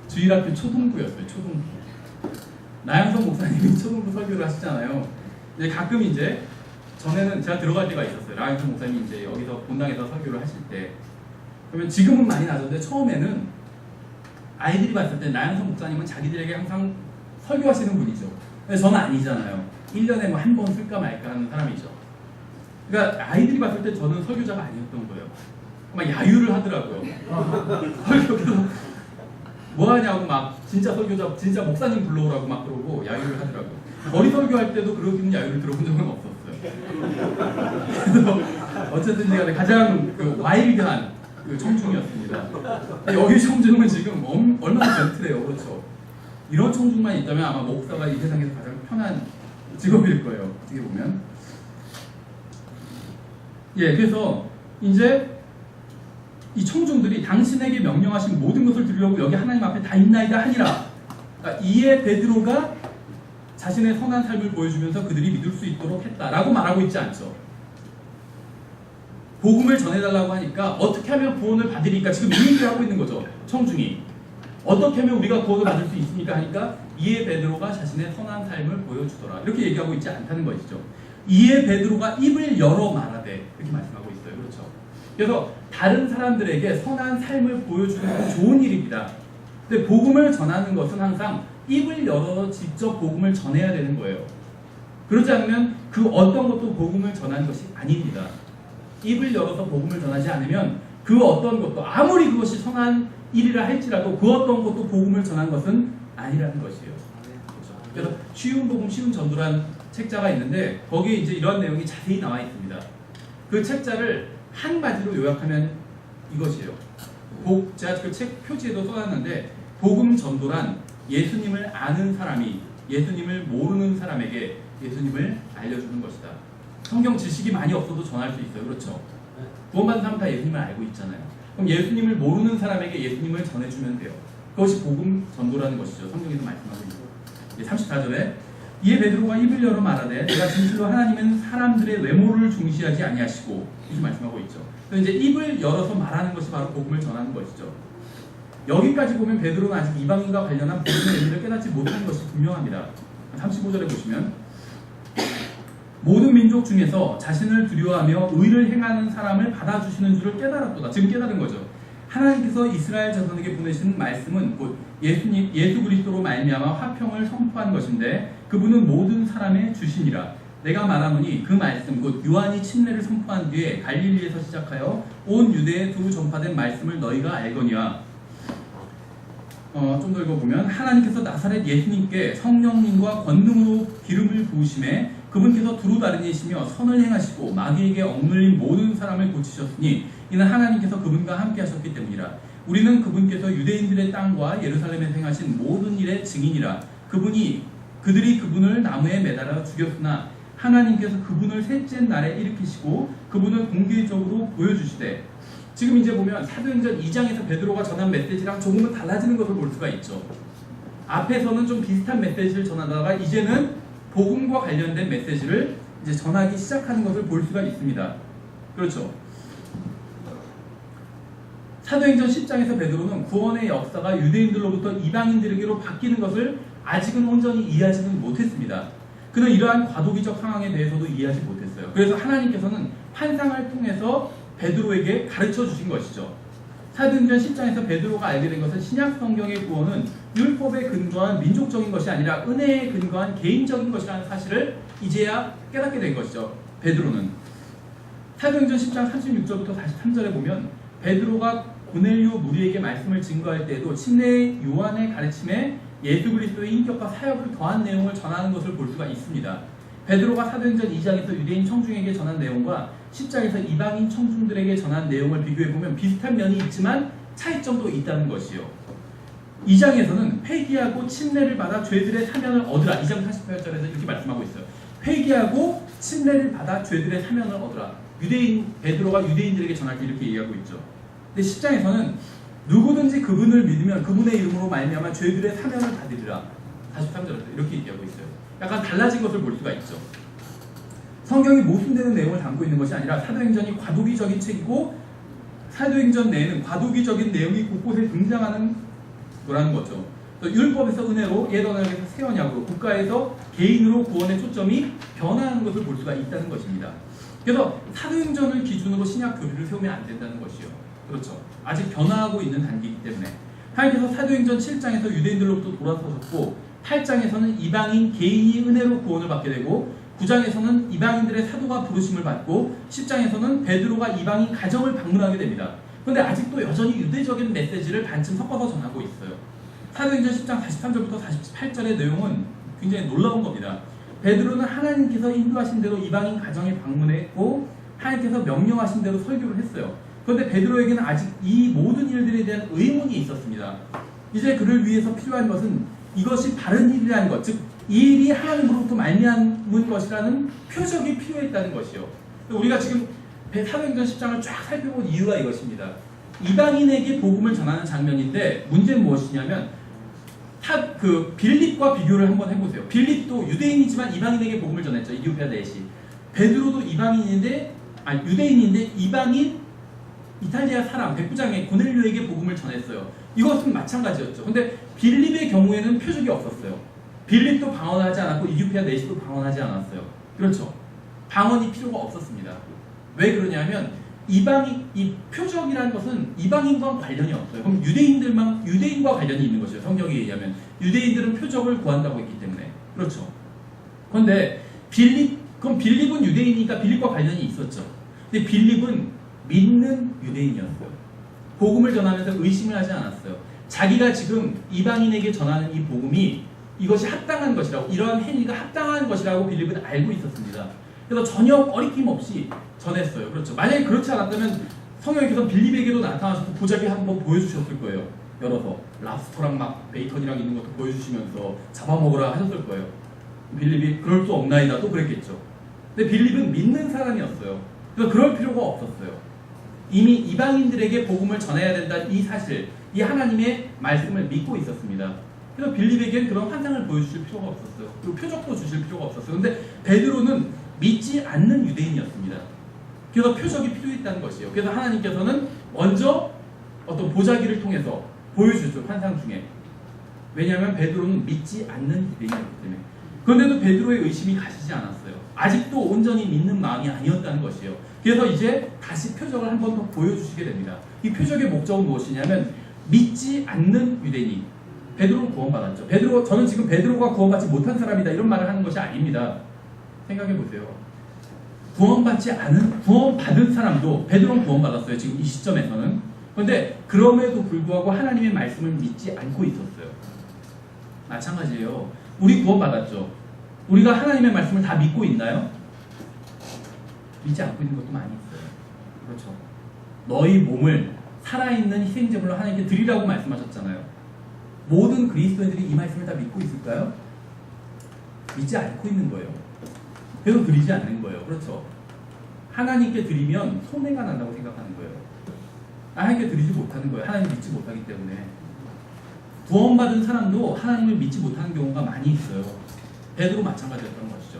Speaker 1: 주일학교 초등부였어요. 초등부. 나양성 목사님이 초등부 설교를 하시잖아요. 이제 가끔 이제 전에는 제가 들어갈 때가 있었어요. 나양성 목사님이 이제 여기서 본당에서 설교를 하실 때. 그러면 지금은 많이 나아졌는데 처음에는 아이들이 봤을 때 나양성 목사님은 자기들에게 항상 설교하시는 분이죠. 근데 저는 아니잖아요. 1년에 뭐 한 번 쓸까 말까 하는 사람이죠. 그러니까 아이들이 봤을 때 저는 설교자가 아니었던 거예요. 막 야유를 하더라고요. 설교도 뭐 하냐고 막 진짜 설교자, 진짜 목사님 불러오라고 막 그러고 야유를 하더라고요. 거리 설교할 때도 그런 야유를 들어본 적은 없었어요. 그래서 어쨌든 제가 가장 와일드한 청중이었습니다. 여기 청중은 지금 얼마나 젠틀해요. 그렇죠. 이런 청중만 있다면 아마 목사가 이 세상에서 가장 편한 직업일 거예요. 어떻게 보면. 예, 그래서 이제 이 청중들이 당신에게 명령하신 모든 것을 들으려고 여기 하나님 앞에 다 있나이다 하니라. 그러니까 이에 베드로가 자신의 선한 삶을 보여주면서 그들이 믿을 수 있도록 했다라고 말하고 있지 않죠. 복음을 전해달라고 하니까 어떻게 하면 구원을 받으리까 지금 이 얘기를 하고 있는 거죠. 청중이. 어떻게 하면 우리가 구원을 받을 수 있습니까 하니까 이에 베드로가 자신의 선한 삶을 보여주더라. 이렇게 얘기하고 있지 않다는 것이죠. 이에 베드로가 입을 열어 말하되 이렇게 말씀하고 있어요. 그렇죠. 그래서 다른 사람들에게 선한 삶을 보여주는 건 좋은 일입니다. 근데 복음을 전하는 것은 항상 입을 열어 직접 복음을 전해야 되는 거예요. 그렇지 않으면 그 어떤 것도 복음을 전하는 것이 아닙니다. 입을 열어서 복음을 전하지 않으면 그 어떤 것도 아무리 그것이 선한 일이라 할지라도 그 어떤 것도 복음을 전한 것은 아니라는 것이에요. 그래서 쉬운 복음 쉬운 전도란 책자가 있는데 거기에 이제 이런 내용이 자세히 나와 있습니다. 그 책자를 한 가지로 요약하면 이것이에요. 제가 그 책 표지에도 써놨는데 복음 전도란 예수님을 아는 사람이 예수님을 모르는 사람에게 예수님을 알려주는 것이다. 성경 지식이 많이 없어도 전할 수 있어요. 그렇죠? 구원받은 사람 다 예수님을 알고 있잖아요. 그럼 예수님을 모르는 사람에게 예수님을 전해주면 돼요. 그것이 복음 전도라는 것이죠. 성경에서 말씀하고 있고 34절에 이에 베드로가 입을 열어 말하되 내가 진실로 하나님은 사람들의 외모를 중시하지 아니하시고 이렇게 말씀하고 있죠. 그래서 이제 입을 열어서 말하는 것이 바로 복음을 전하는 것이죠. 여기까지 보면 베드로는 아직 이방인과 관련한 복음의 의미를 깨닫지 못한 것이 분명합니다. 35절에 보시면 모든 민족 중에서 자신을 두려워하며 의를 행하는 사람을 받아주시는 줄을 깨달았도다. 지금 깨달은 거죠. 하나님께서 이스라엘 자손에게 보내신 말씀은 곧 예수 그리스도로 말미암아 화평을 선포한 것인데 그분은 모든 사람의 주시니라. 내가 말하노니 그 말씀 곧 요한이 침례를 선포한 뒤에 갈릴리에서 시작하여 온 유대에 두루 전파된 말씀을 너희가 알거니와 좀 더 읽어보면 하나님께서 나사렛 예수님께 성령님과 권능으로 기름을 부으심에 그분께서 두루 다르니시며 선을 행하시고 마귀에게 억눌린 모든 사람을 고치셨으니 이는 하나님께서 그분과 함께 하셨기 때문이라. 우리는 그분께서 유대인들의 땅과 예루살렘에 행하신 모든 일의 증인이라. 그들이 그분을 나무에 매달아 죽였으나 하나님께서 그분을 셋째 날에 일으키시고 그분을 공개적으로 보여주시되 지금 이제 보면 사도행전 2장에서 베드로가 전한 메시지랑 조금은 달라지는 것을 볼 수가 있죠. 앞에서는 좀 비슷한 메시지를 전하다가 이제는 복음과 관련된 메시지를 이제 전하기 시작하는 것을 볼 수가 있습니다. 그렇죠. 사도행전 10장에서 베드로는 구원의 역사가 유대인들로부터 이방인들에게로 바뀌는 것을 아직은 온전히 이해하지는 못했습니다. 그는 이러한 과도기적 상황에 대해서도 이해하지 못했어요. 그래서 하나님께서는 환상을 통해서 베드로에게 가르쳐 주신 것이죠. 사도행전 10장에서 베드로가 알게 된 것은 신약 성경의 구원은 율법에 근거한 민족적인 것이 아니라 은혜에 근거한 개인적인 것이라는 사실을 이제야 깨닫게 된 것이죠. 베드로는 사도행전 10장 36절부터 43절에 보면 베드로가 고넬료 무리에게 말씀을 증거할 때에도 침례 요한의 가르침에 예수 그리스도의 인격과 사역을 더한 내용을 전하는 것을 볼 수가 있습니다. 베드로가 사도행전 2장에서 유대인 청중에게 전한 내용과 10장에서 이방인 청중들에게 전한 내용을 비교해보면 비슷한 면이 있지만 차이점도 있다는 것이요. 2장에서는 회개하고 침례를 받아 죄들의 사면을 얻으라. 2장 48절에서 이렇게 말씀하고 있어요. 회개하고 침례를 받아 죄들의 사면을 얻으라. 베드로가 유대인들에게 전할 때 이렇게 얘기하고 있죠. 근데 10장에서는 누구든지 그분을 믿으면 그분의 이름으로 말미암아 죄들의 사면을 받으리라. 43절에서 이렇게 얘기하고 있어요. 약간 달라진 것을 볼 수가 있죠. 성경이 모순되는 내용을 담고 있는 것이 아니라 사도행전이 과도기적인 책이고 사도행전 내에는 과도기적인 내용이 곳곳에 등장하는 거라는 거죠. 율법에서 은혜로, 옛 언약에서 새 언약으로, 국가에서 개인으로 구원의 초점이 변화하는 것을 볼 수가 있다는 것입니다. 그래서 사도행전을 기준으로 신약 교리를 세우면 안 된다는 것이요. 그렇죠. 아직 변화하고 있는 단계이기 때문에 하나님께서 사도행전 7장에서 유대인들로부터 돌아서셨고 8장에서는 이방인 개인이 은혜로 구원을 받게 되고 9장에서는 이방인들의 사도가 부르심을 받고 10장에서는 베드로가 이방인 가정을 방문하게 됩니다. 그런데 아직도 여전히 유대적인 메시지를 반쯤 섞어서 전하고 있어요. 사도행전 10장 43절부터 48절의 내용은 굉장히 놀라운 겁니다. 베드로는 하나님께서 인도하신 대로 이방인 가정에 방문했고 하나님께서 명령하신 대로 설교를 했어요. 그런데 베드로에게는 아직 이 모든 일들에 대한 의문이 있었습니다. 이제 그를 위해서 필요한 것은 이것이 바른 일이라는 것, 즉 이 일이 하나님으로부터 말미암은 것이라는 표적이 필요했다는 것이요. 우리가 지금 사도행전 10장을 쫙 살펴본 이유가 이것입니다. 이방인에게 복음을 전하는 장면인데 문제는 무엇이냐면 빌립과 비교를 한번 해보세요. 빌립도 유대인이지만 이방인에게 복음을 전했죠. 이디오피아 내시. 베드로도 유대인인데 이방인 이탈리아 사람 백부장의 고넬료에게 복음을 전했어요. 이것은 마찬가지였죠. 근데 빌립의 경우에는 표적이 없었어요. 빌립도 방언하지 않았고 이디오피아 내시도 방언하지 않았어요. 그렇죠. 방언이 필요가 없었습니다. 왜 그러냐면 이 표적이라는 것은 이방인과 관련이 없어요. 그럼 유대인과 관련이 있는 것이죠. 성경에 의하면 유대인들은 표적을 구한다고 했기 때문에. 그렇죠. 그런데 빌립은 유대인이니까 빌립과 관련이 있었죠. 근데 빌립은 믿는 유대인이었어요. 복음을 전하면서 의심을 하지 않았어요. 자기가 지금 이방인에게 전하는 이 복음이 이것이 합당한 것이라고, 이러한 행위가 합당한 것이라고 빌립은 알고 있었습니다. 그래서 전혀 꺼리낌 없이 전했어요. 그렇죠. 만약에 그렇지 않았다면 성령께서 빌립에게도 나타나셔서 보자기 한번 보여주셨을 거예요. 열어서 랍스터랑 막 베이컨이랑 있는 것도 보여주시면서 잡아먹으라 하셨을 거예요. 빌립이 그럴 수 없나이다 또 그랬겠죠. 근데 빌립은 믿는 사람이었어요. 그래서 그럴 필요가 없었어요. 이미 이방인들에게 복음을 전해야 된다는 이 사실, 이 하나님의 말씀을 믿고 있었습니다. 그래서 빌립에게는 그런 환상을 보여주실 필요가 없었어요. 그리고 표적도 주실 필요가 없었어요. 근데 베드로는 믿지 않는 유대인이었습니다. 그래서 표적이 필요했다는 것이에요. 그래서 하나님께서는 먼저 어떤 보자기를 통해서 보여주죠. 환상 중에. 왜냐하면 베드로는 믿지 않는 유대인이었기 때문에. 그런데도 베드로의 의심이 가시지 않았어요. 아직도 온전히 믿는 마음이 아니었다는 것이에요. 그래서 이제 다시 표적을 한 번 더 보여주시게 됩니다. 이 표적의 목적은 무엇이냐면 믿지 않는 유대인이 베드로는 구원받았죠. 저는 지금 베드로가 구원받지 못한 사람이다 이런 말을 하는 것이 아닙니다. 생각해 보세요. 구원받은 사람도 베드로는 구원받았어요. 지금 이 시점에서는. 그런데 그럼에도 불구하고 하나님의 말씀을 믿지 않고 있었어요. 마찬가지예요. 우리 구원받았죠. 우리가 하나님의 말씀을 다 믿고 있나요? 믿지 않고 있는 것도 많이 있어요. 그렇죠. 너희 몸을 살아있는 희생제물로 하나님께 드리라고 말씀하셨잖아요. 모든 그리스도인들이 이 말씀을 다 믿고 있을까요? 믿지 않고 있는 거예요. 그래서 드리지 않는 거예요. 그렇죠. 하나님께 드리면 손해가 난다고 생각하는 거예요. 하나님께 드리지 못하는 거예요. 하나님 믿지 못하기 때문에. 구원받은 사람도 하나님을 믿지 못하는 경우가 많이 있어요. 베드로 마찬가지였던 것이죠.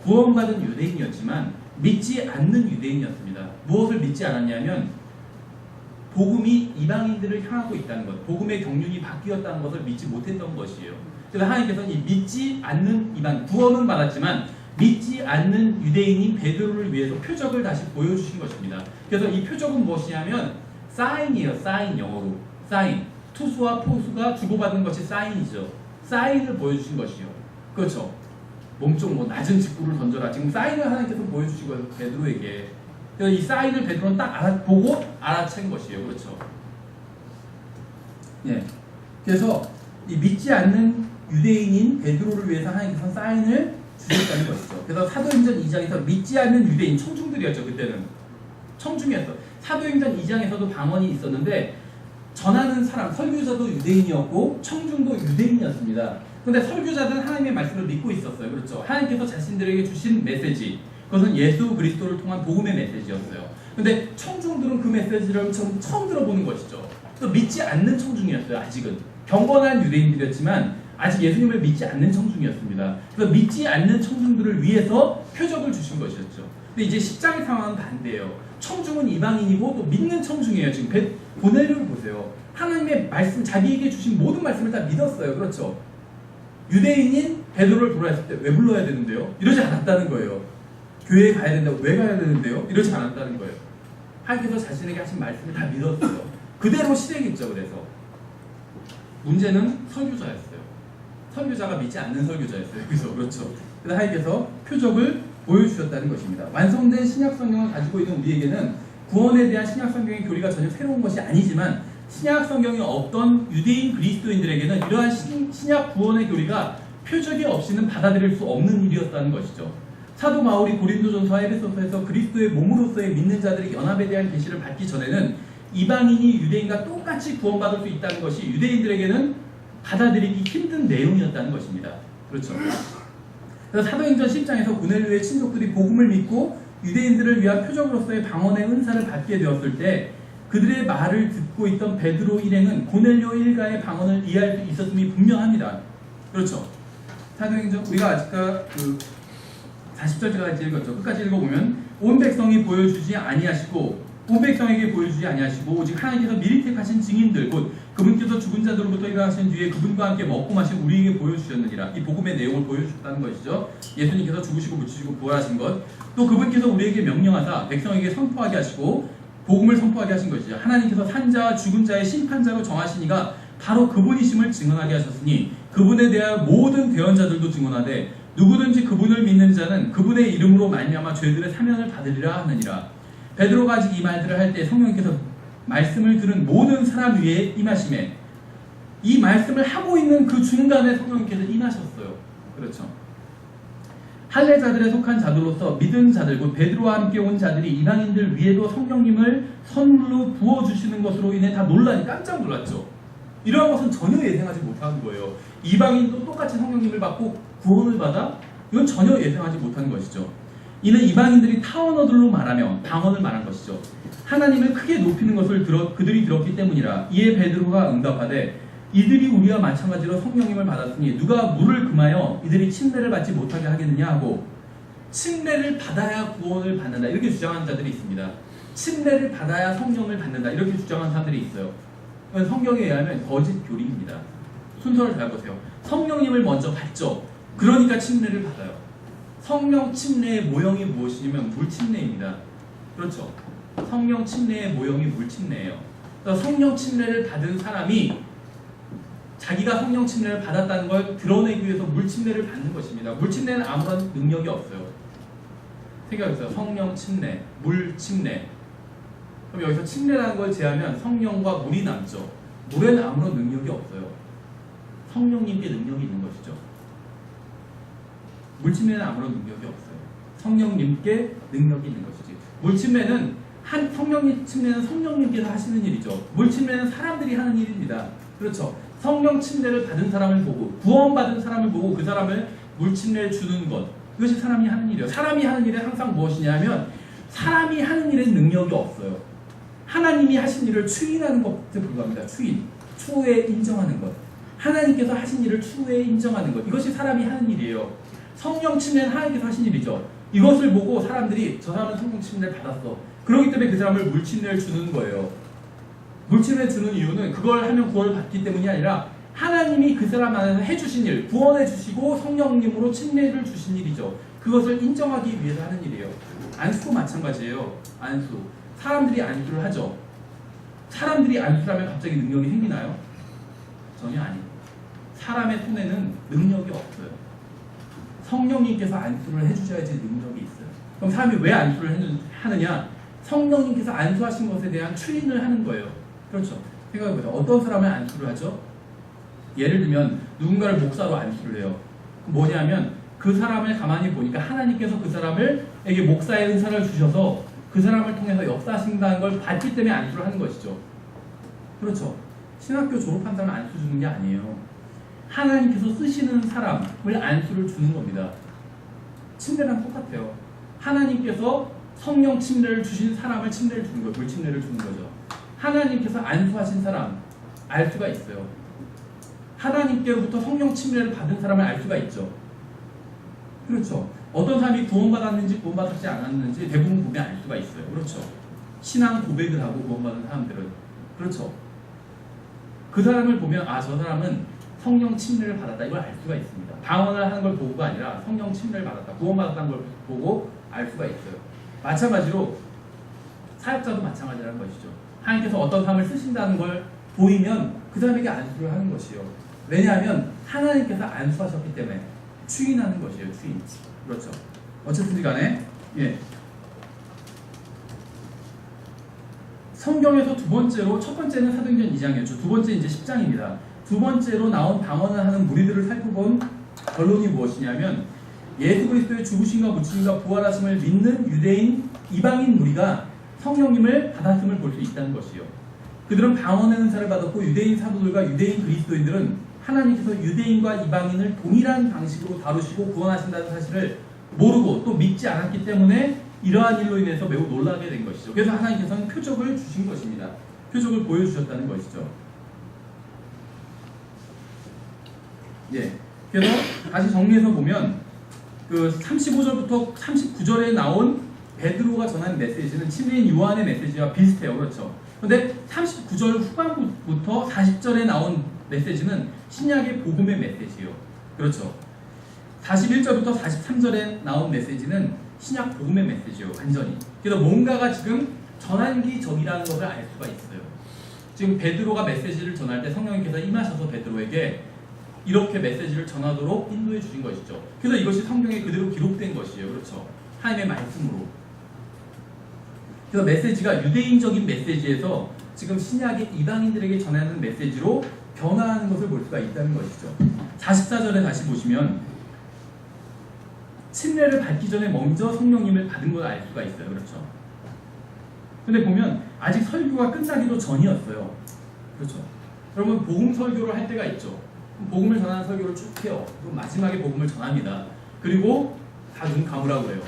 Speaker 1: 구원받은 유대인이었지만 믿지 않는 유대인이었습니다. 무엇을 믿지 않았냐면 복음이 이방인들을 향하고 있다는 것, 복음의 경륜이 바뀌었다는 것을 믿지 못했던 것이에요. 그래서 하나님께서는 이 믿지 않는 이방, 구원은 받았지만 믿지 않는 유대인인 베드로를 위해서 표적을 다시 보여주신 것입니다. 그래서 이 표적은 무엇이냐면 사인이에요. 사인, 영어로 사인. 투수와 포수가 주고받은 것이 사인이죠. 사인을 보여주신 것이요. 그렇죠. 몸쪽 낮은 직구를 던져라. 지금 사인을 하나님께서 보여주신 거예요. 베드로에게. 그래서 이 사인을 베드로는 딱 보고 알아챈 것이에요. 그렇죠. 예. 그래서 이 믿지 않는 유대인인 베드로를 위해서 하나님께서 사인을 주셨다는 것이죠. 그래서 사도행전 2장에서 믿지 않는 유대인, 청중들이었죠. 그때는 청중이었어. 사도행전 2장에서도 방언이 있었는데 전하는 사람, 설교자도 유대인이었고 청중도 유대인이었습니다. 그런데 설교자들은 하나님의 말씀을 믿고 있었어요. 그렇죠. 하나님께서 자신들에게 주신 메시지, 그것은 예수 그리스도를 통한 복음의 메시지였어요. 그런데 청중들은 그 메시지를 처음 들어보는 것이죠. 또 믿지 않는 청중이었어요. 아직은 경건한 유대인들이었지만 아직 예수님을 믿지 않는 청중이었습니다. 그래서 믿지 않는 청중들을 위해서 표적을 주신 것이었죠. 근데 이제 10장의 상황은 반대예요. 청중은 이방인이고 또 믿는 청중이에요. 지금 고넬료를 보세요. 하나님의 말씀, 자기에게 주신 모든 말씀을 다 믿었어요. 그렇죠. 유대인인 베드로를 돌아왔을 때 왜 불러야 되는데요? 이러지 않았다는 거예요. 교회에 가야 된다고 왜 가야 되는데요? 이러지 않았다는 거예요. 하나님께서 자신에게 하신 말씀을 다 믿었어요. 그대로 실행했죠. 그래서 문제는 설교자였어요. 설교자가 믿지 않는 설교자였어요. 여기서 그렇죠. 그래서 하나님께서 표적을 보여주셨다는 것입니다. 완성된 신약 성경을 가지고 있는 우리에게는 구원에 대한 신약 성경의 교리가 전혀 새로운 것이 아니지만 신약 성경이 없던 유대인 그리스도인들에게는 이러한 신약 구원의 교리가 표적이 없이는 받아들일 수 없는 일이었다는 것이죠. 사도 바울이 고린도전서와 에베소서에서 그리스도의 몸으로서의 믿는 자들의 연합에 대한 계시를 받기 전에는 이방인이 유대인과 똑같이 구원받을 수 있다는 것이 유대인들에게는 받아들이기 힘든 내용이었다는 것입니다. 그렇죠. 그래서 사도행전 10장에서 고넬료의 친족들이 복음을 믿고 유대인들을 위한 표적으로서의 방언의 은사를 받게 되었을 때 그들의 말을 듣고 있던 베드로 일행은 고넬료 일가의 방언을 이해할 수 있었음이 분명합니다. 그렇죠. 사도행전 우리가 아까 40절까지 읽었죠. 끝까지 읽어보면 온 백성이 보여주지 아니하시고 온 백성에게 보여주지 아니하시고 오직 하나님께서 미리 택하신 증인들 곧 그분께서 죽은 자들로부터 일어나신 뒤에 그분과 함께 먹고 마신 우리에게 보여주셨느니라. 이 복음의 내용을 보여주셨다는 것이죠. 예수님께서 죽으시고 묻히시고 부활하신 것, 또 그분께서 우리에게 명령하사 백성에게 선포하게 하시고 복음을 선포하게 하신 것이죠. 하나님께서 산자와 죽은 자의 심판자로 정하시니가 바로 그분이심을 증언하게 하셨으니 그분에 대하여 모든 대언자들도 증언하되 누구든지 그분을 믿는 자는 그분의 이름으로 말미암아 죄들의 사면을 받으리라 하느니라. 베드로가 아직 이 말들을 할 때 성령께서 말씀을 들은 모든 사람 위에 임하심에 이 말씀을 하고 있는 그 중간에 성령께서 임하셨어요. 그렇죠. 할례자들에 속한 자들로서 믿은 자들 곧 베드로와 함께 온 자들이 이방인들 위에도 성령님을 선물로 부어주시는 것으로 인해 다 놀라니 깜짝 놀랐죠. 이러한 것은 전혀 예상하지 못한 거예요. 이방인도 똑같이 성령님을 받고 구원을 받아? 이건 전혀 예상하지 못한 것이죠. 이는 이방인들이 타언어들로 말하며 방언을 말한 것이죠. 하나님을 크게 높이는 것을 그들이 들었기 때문이라. 이에 베드로가 응답하되 이들이 우리와 마찬가지로 성령님을 받았으니 누가 물을 금하여 이들이 침례를 받지 못하게 하겠느냐 하고 침례를 받아야 구원을 받는다 이렇게 주장하는 자들이 있습니다. 침례를 받아야 성령을 받는다 이렇게 주장하는 사람들이 있어요. 그건 성경에 의하면 거짓 교리입니다. 순서를 잘 보세요. 성령님을 먼저 받죠. 그러니까 침례를 받아요. 성령 침례의 모형이 무엇이냐면 물침례입니다. 그렇죠. 성령 침례의 모형이 물침례예요. 그래서 성령 침례를 받은 사람이 자기가 성령 침례를 받았다는 걸 드러내기 위해서 물침례를 받는 것입니다. 물침례는 아무런 능력이 없어요. 생각해보세요. 성령 침례, 물침례. 그럼 여기서 침례라는 걸 제하면 성령과 물이 남죠. 물에는 아무런 능력이 없어요. 성령님께 능력이 있는 것이죠. 물침례는 아무런 능력이 없어요. 성령님께 능력이 있는 것이지. 물침례는 성령 침례는 성령님께서 하시는 일이죠. 물침례는 사람들이 하는 일입니다. 그렇죠. 성령 침례를 받은 사람을 보고 구원받은 사람을 보고 그 사람을 물침례를 주는 것 이것이 사람이 하는 일이에요. 사람이 하는 일은 항상 무엇이냐면 사람이 하는 일에 능력이 없어요. 하나님이 하신 일을 추인하는 것에 불과합니다. 추인, 추후에 인정하는 것. 하나님께서 하신 일을 추후에 인정하는 것 이것이 사람이 하는 일이에요. 성령 침례는 하나님께서 하신 일이죠. 이것을 보고 사람들이 저 사람은 성령 침례를 받았어. 그렇기 때문에 그 사람을 물침례를 주는 거예요. 물침을 주는 이유는 그걸 하면 구원을 받기 때문이 아니라 하나님이 그 사람 안에서 해주신 일, 구원해 주시고 성령님으로 침례를 주신 일이죠. 그것을 인정하기 위해서 하는 일이에요. 안수도 마찬가지예요. 안수. 사람들이 안수를 하죠. 사람들이 안수를 하면 갑자기 능력이 생기나요? 전혀 아니에요. 사람의 손에는 능력이 없어요. 성령님께서 안수를 해주셔야지 능력이 있어요. 그럼 사람이 왜 안수를 하느냐? 성령님께서 안수하신 것에 대한 추인을 하는 거예요. 그렇죠. 생각해보세요. 어떤 사람을 안수를 하죠? 예를 들면 누군가를 목사로 안수를 해요. 뭐냐면 그 사람을 가만히 보니까 하나님께서 그 사람에게 목사의 은사를 주셔서 그 사람을 통해서 역사하신다는 걸 봤기 때문에 안수를 하는 것이죠. 그렇죠. 신학교 졸업한 사람은 안수 주는 게 아니에요. 하나님께서 쓰시는 사람을 안수를 주는 겁니다. 침례랑 똑같아요. 하나님께서 성령 침례를 주신 사람을 침례를 주는 거예요. 물침례를 주는 거죠. 하나님께서 안수하신 사람 알 수가 있어요. 하나님께로부터 성령 침례를 받은 사람을 알 수가 있죠. 그렇죠. 어떤 사람이 구원받았는지 구원받지 않았는지 대부분 보면 알 수가 있어요. 그렇죠. 신앙 고백을 하고 구원받은 사람들은 그렇죠. 그 사람을 보면 아, 저 사람은 성령 침례를 받았다 이걸 알 수가 있습니다. 방언을 하는 걸 보고가 아니라 성령 침례를 받았다, 구원받았다는 걸 보고 알 수가 있어요. 마찬가지로 사역자도 마찬가지라는 것이죠. 하나님께서 어떤 사람을 쓰신다는 걸 보이면 그 사람에게 안수를 하는 것이요. 왜냐하면 하나님께서 안수하셨기 때문에 추인하는 것이에요. 추인. 그렇죠. 어쨌든지 간에 예. 성경에서 두 번째로, 첫 번째는 사도행전 2장이었죠. 두 번째 이제 10장입니다. 두 번째로 나온 방언을 하는 무리들을 살펴본 결론이 무엇이냐면 예수 그리스도의 죽으심과 묻히심과 부활하심을 믿는 유대인, 이방인 무리가 성령님을 받았음을 볼 수 있다는 것이요. 그들은 방언의 은사를 받았고 유대인 사도들과 유대인 그리스도인들은 하나님께서 유대인과 이방인을 동일한 방식으로 다루시고 구원하신다는 사실을 모르고 또 믿지 않았기 때문에 이러한 일로 인해서 매우 놀라게 된 것이죠. 그래서 하나님께서는 표적을 주신 것입니다. 표적을 보여주셨다는 것이죠. 예. 그래서 다시 정리해서 보면 그 35절부터 39절에 나온 베드로가 전한 메시지는 침례인 요한의 메시지와 비슷해요. 그렇죠. 그런데 39절 후반부터 40절에 나온 메시지는 신약의 복음의 메시지요. 그렇죠. 41절부터 43절에 나온 메시지는 신약 복음의 메시지요. 완전히. 그래서 뭔가가 지금 전환기적이라는 것을 알 수가 있어요. 지금 베드로가 메시지를 전할 때 성령님께서 임하셔서 베드로에게 이렇게 메시지를 전하도록 인도해 주신 것이죠. 그래서 이것이 성경에 그대로 기록된 것이에요. 그렇죠. 하나님의 말씀으로. 그래서 메시지가 유대인적인 메시지에서 지금 신약의 이방인들에게 전하는 메시지로 변화하는 것을 볼 수가 있다는 것이죠. 44절에 다시 보시면 침례를 받기 전에 먼저 성령님을 받은 걸 알 수가 있어요. 그렇죠. 근데 보면 아직 설교가 끝나기도 전이었어요. 그렇죠. 여러분 복음 설교를 할 때가 있죠. 복음을 전하는 설교를 쭉 해요. 그럼 마지막에 복음을 전합니다. 그리고 다 눈 감으라고 해요.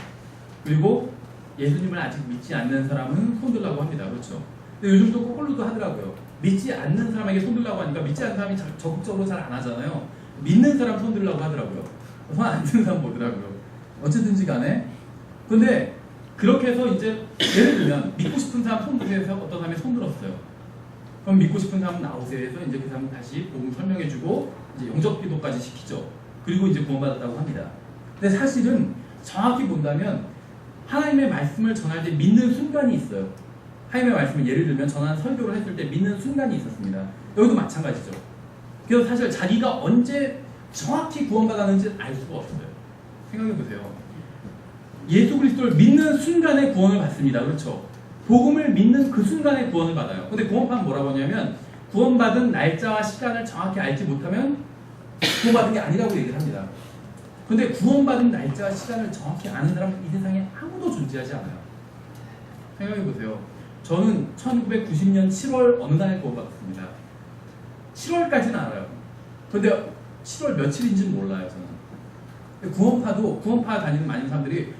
Speaker 1: 그리고 예수님을 아직 믿지 않는 사람은 손 들라고 합니다. 그렇죠. 근데 요즘 또 거꾸로도 하더라고요. 믿지 않는 사람에게 손 들라고 하니까 믿지 않는 사람이 적극적으로 잘 안 하잖아요. 믿는 사람 손 들라고 하더라고요. 손 안 드는 사람 보더라고요. 어쨌든지 간에. 근데 그렇게 해서 이제 예를 들면 믿고 싶은 사람 손 들게 해서 어떤 사람이 손 들었어요. 그럼 믿고 싶은 사람 나오세요 해서 이제 그 사람 다시 복음 설명해주고 이제 영접 기도까지 시키죠. 그리고 이제 구원받았다고 합니다. 근데 사실은 정확히 본다면 하나님의 말씀을 전할 때 믿는 순간이 있어요. 하나님의 말씀을 예를 들면 전하는 설교를 했을 때 믿는 순간이 있었습니다. 여기도 마찬가지죠. 그래서 사실 자기가 언제 정확히 구원받았는지 알 수가 없어요. 생각해보세요. 예수 그리스도를 믿는 순간에 구원을 받습니다. 그렇죠. 복음을 믿는 그 순간에 구원을 받아요. 근데 구원파는 뭐라고 하냐면 구원받은 날짜와 시간을 정확히 알지 못하면 구원받은 게 아니라고 얘기를 합니다. 근데 구원받은 날짜와 시간을 정확히 아는 사람은 이 세상에 아무도 존재하지 않아요. 생각해보세요. 저는 1990년 7월 어느 날에 구원받았습니다. 7월까지는 알아요. 근데 7월 며칠인지는 몰라요. 저는. 구원파 다니는 많은 사람들이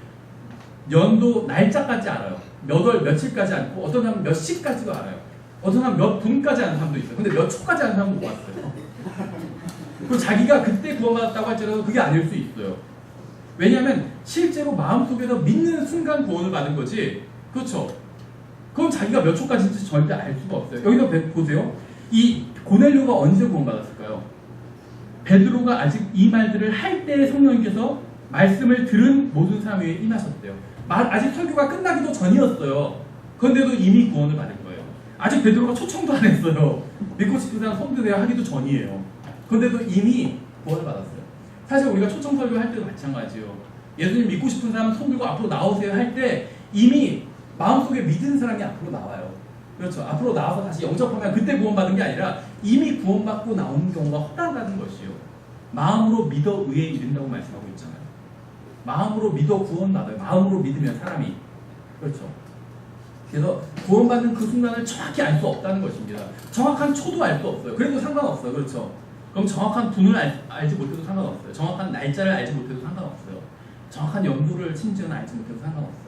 Speaker 1: 연도 날짜까지 알아요. 몇 월 며칠까지 알고 어떤 사람은 몇 시까지도 알아요. 어떤 사람은 몇 분까지 아는 사람도 있어요. 근데 몇 초까지 아는 사람은 못 봤어요. 그리고 자기가 그때 구원받았다고 할지라도 그게 아닐 수 있어요. 왜냐하면 실제로 마음속에서 믿는 순간 구원을 받은 거지. 그렇죠. 그럼 자기가 몇 초까지인지 절대 알 수가 없어요. 여기서 보세요. 이 고넬료가 언제 구원받았을까요? 베드로가 아직 이 말들을 할 때 성령님께서 말씀을 들은 모든 사람 위에 임하셨대요. 아직 설교가 끝나기도 전이었어요. 그런데도 이미 구원을 받은 거예요. 아직 베드로가 초청도 안 했어요. 믿고 싶은 사람 손드세요 하기도 전이에요. 그런데도 이미 구원을 받았어요. 사실 우리가 초청 설교할 때도 마찬가지예요. 예수님 믿고 싶은 사람 손들고 앞으로 나오세요 할 때 이미 마음속에 믿는 사람이 앞으로 나와요. 그렇죠. 앞으로 나와서 다시 영접하면 그때 구원받은 게 아니라 이미 구원받고 나오는 경우가 허다하다는 것이요. 마음으로 믿어 의에 이른다고 말씀하고 있잖아요. 마음으로 믿어 구원받아요. 마음으로 믿으면 사람이. 그렇죠. 그래서 구원받는 그 순간을 정확히 알 수 없다는 것입니다. 정확한 초도 알 수 없어요. 그래도 상관없어요. 그렇죠. 그럼 정확한 분을 알지 못해도 상관없어요. 정확한 날짜를 알지 못해도 상관없어요. 정확한 연도를 심지어는 알지 못해도 상관없어요.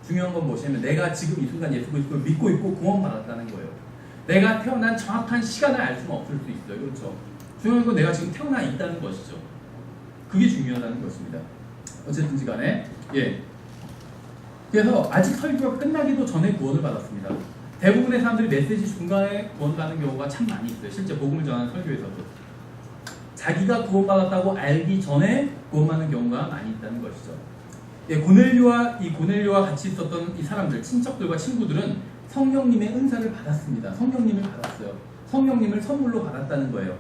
Speaker 1: 중요한 건 무엇이냐면 내가 지금 이 순간 예수 그리스도를 믿고 있고 구원받았다는 거예요. 내가 태어난 정확한 시간을 알 수는 없을 수 있어요. 그렇죠. 중요한 건 내가 지금 태어나 있다는 것이죠. 그게 중요하다는 것입니다. 어쨌든지 간에 그래서 아직 설교가 끝나기도 전에 구원을 받았습니다. 대부분의 사람들이 메시지 중간에 구원받는 경우가 참 많이 있어요. 실제 복음을 전하는 설교에서도 자기가 구원받았다고 알기 전에 구원받는 경우가 많이 있다는 것이죠. 고넬료와 같이 있었던 이 사람들, 친척들과 친구들은 성령님의 은사를 받았습니다. 성령님을 받았어요. 성령님을 선물로 받았다는 거예요.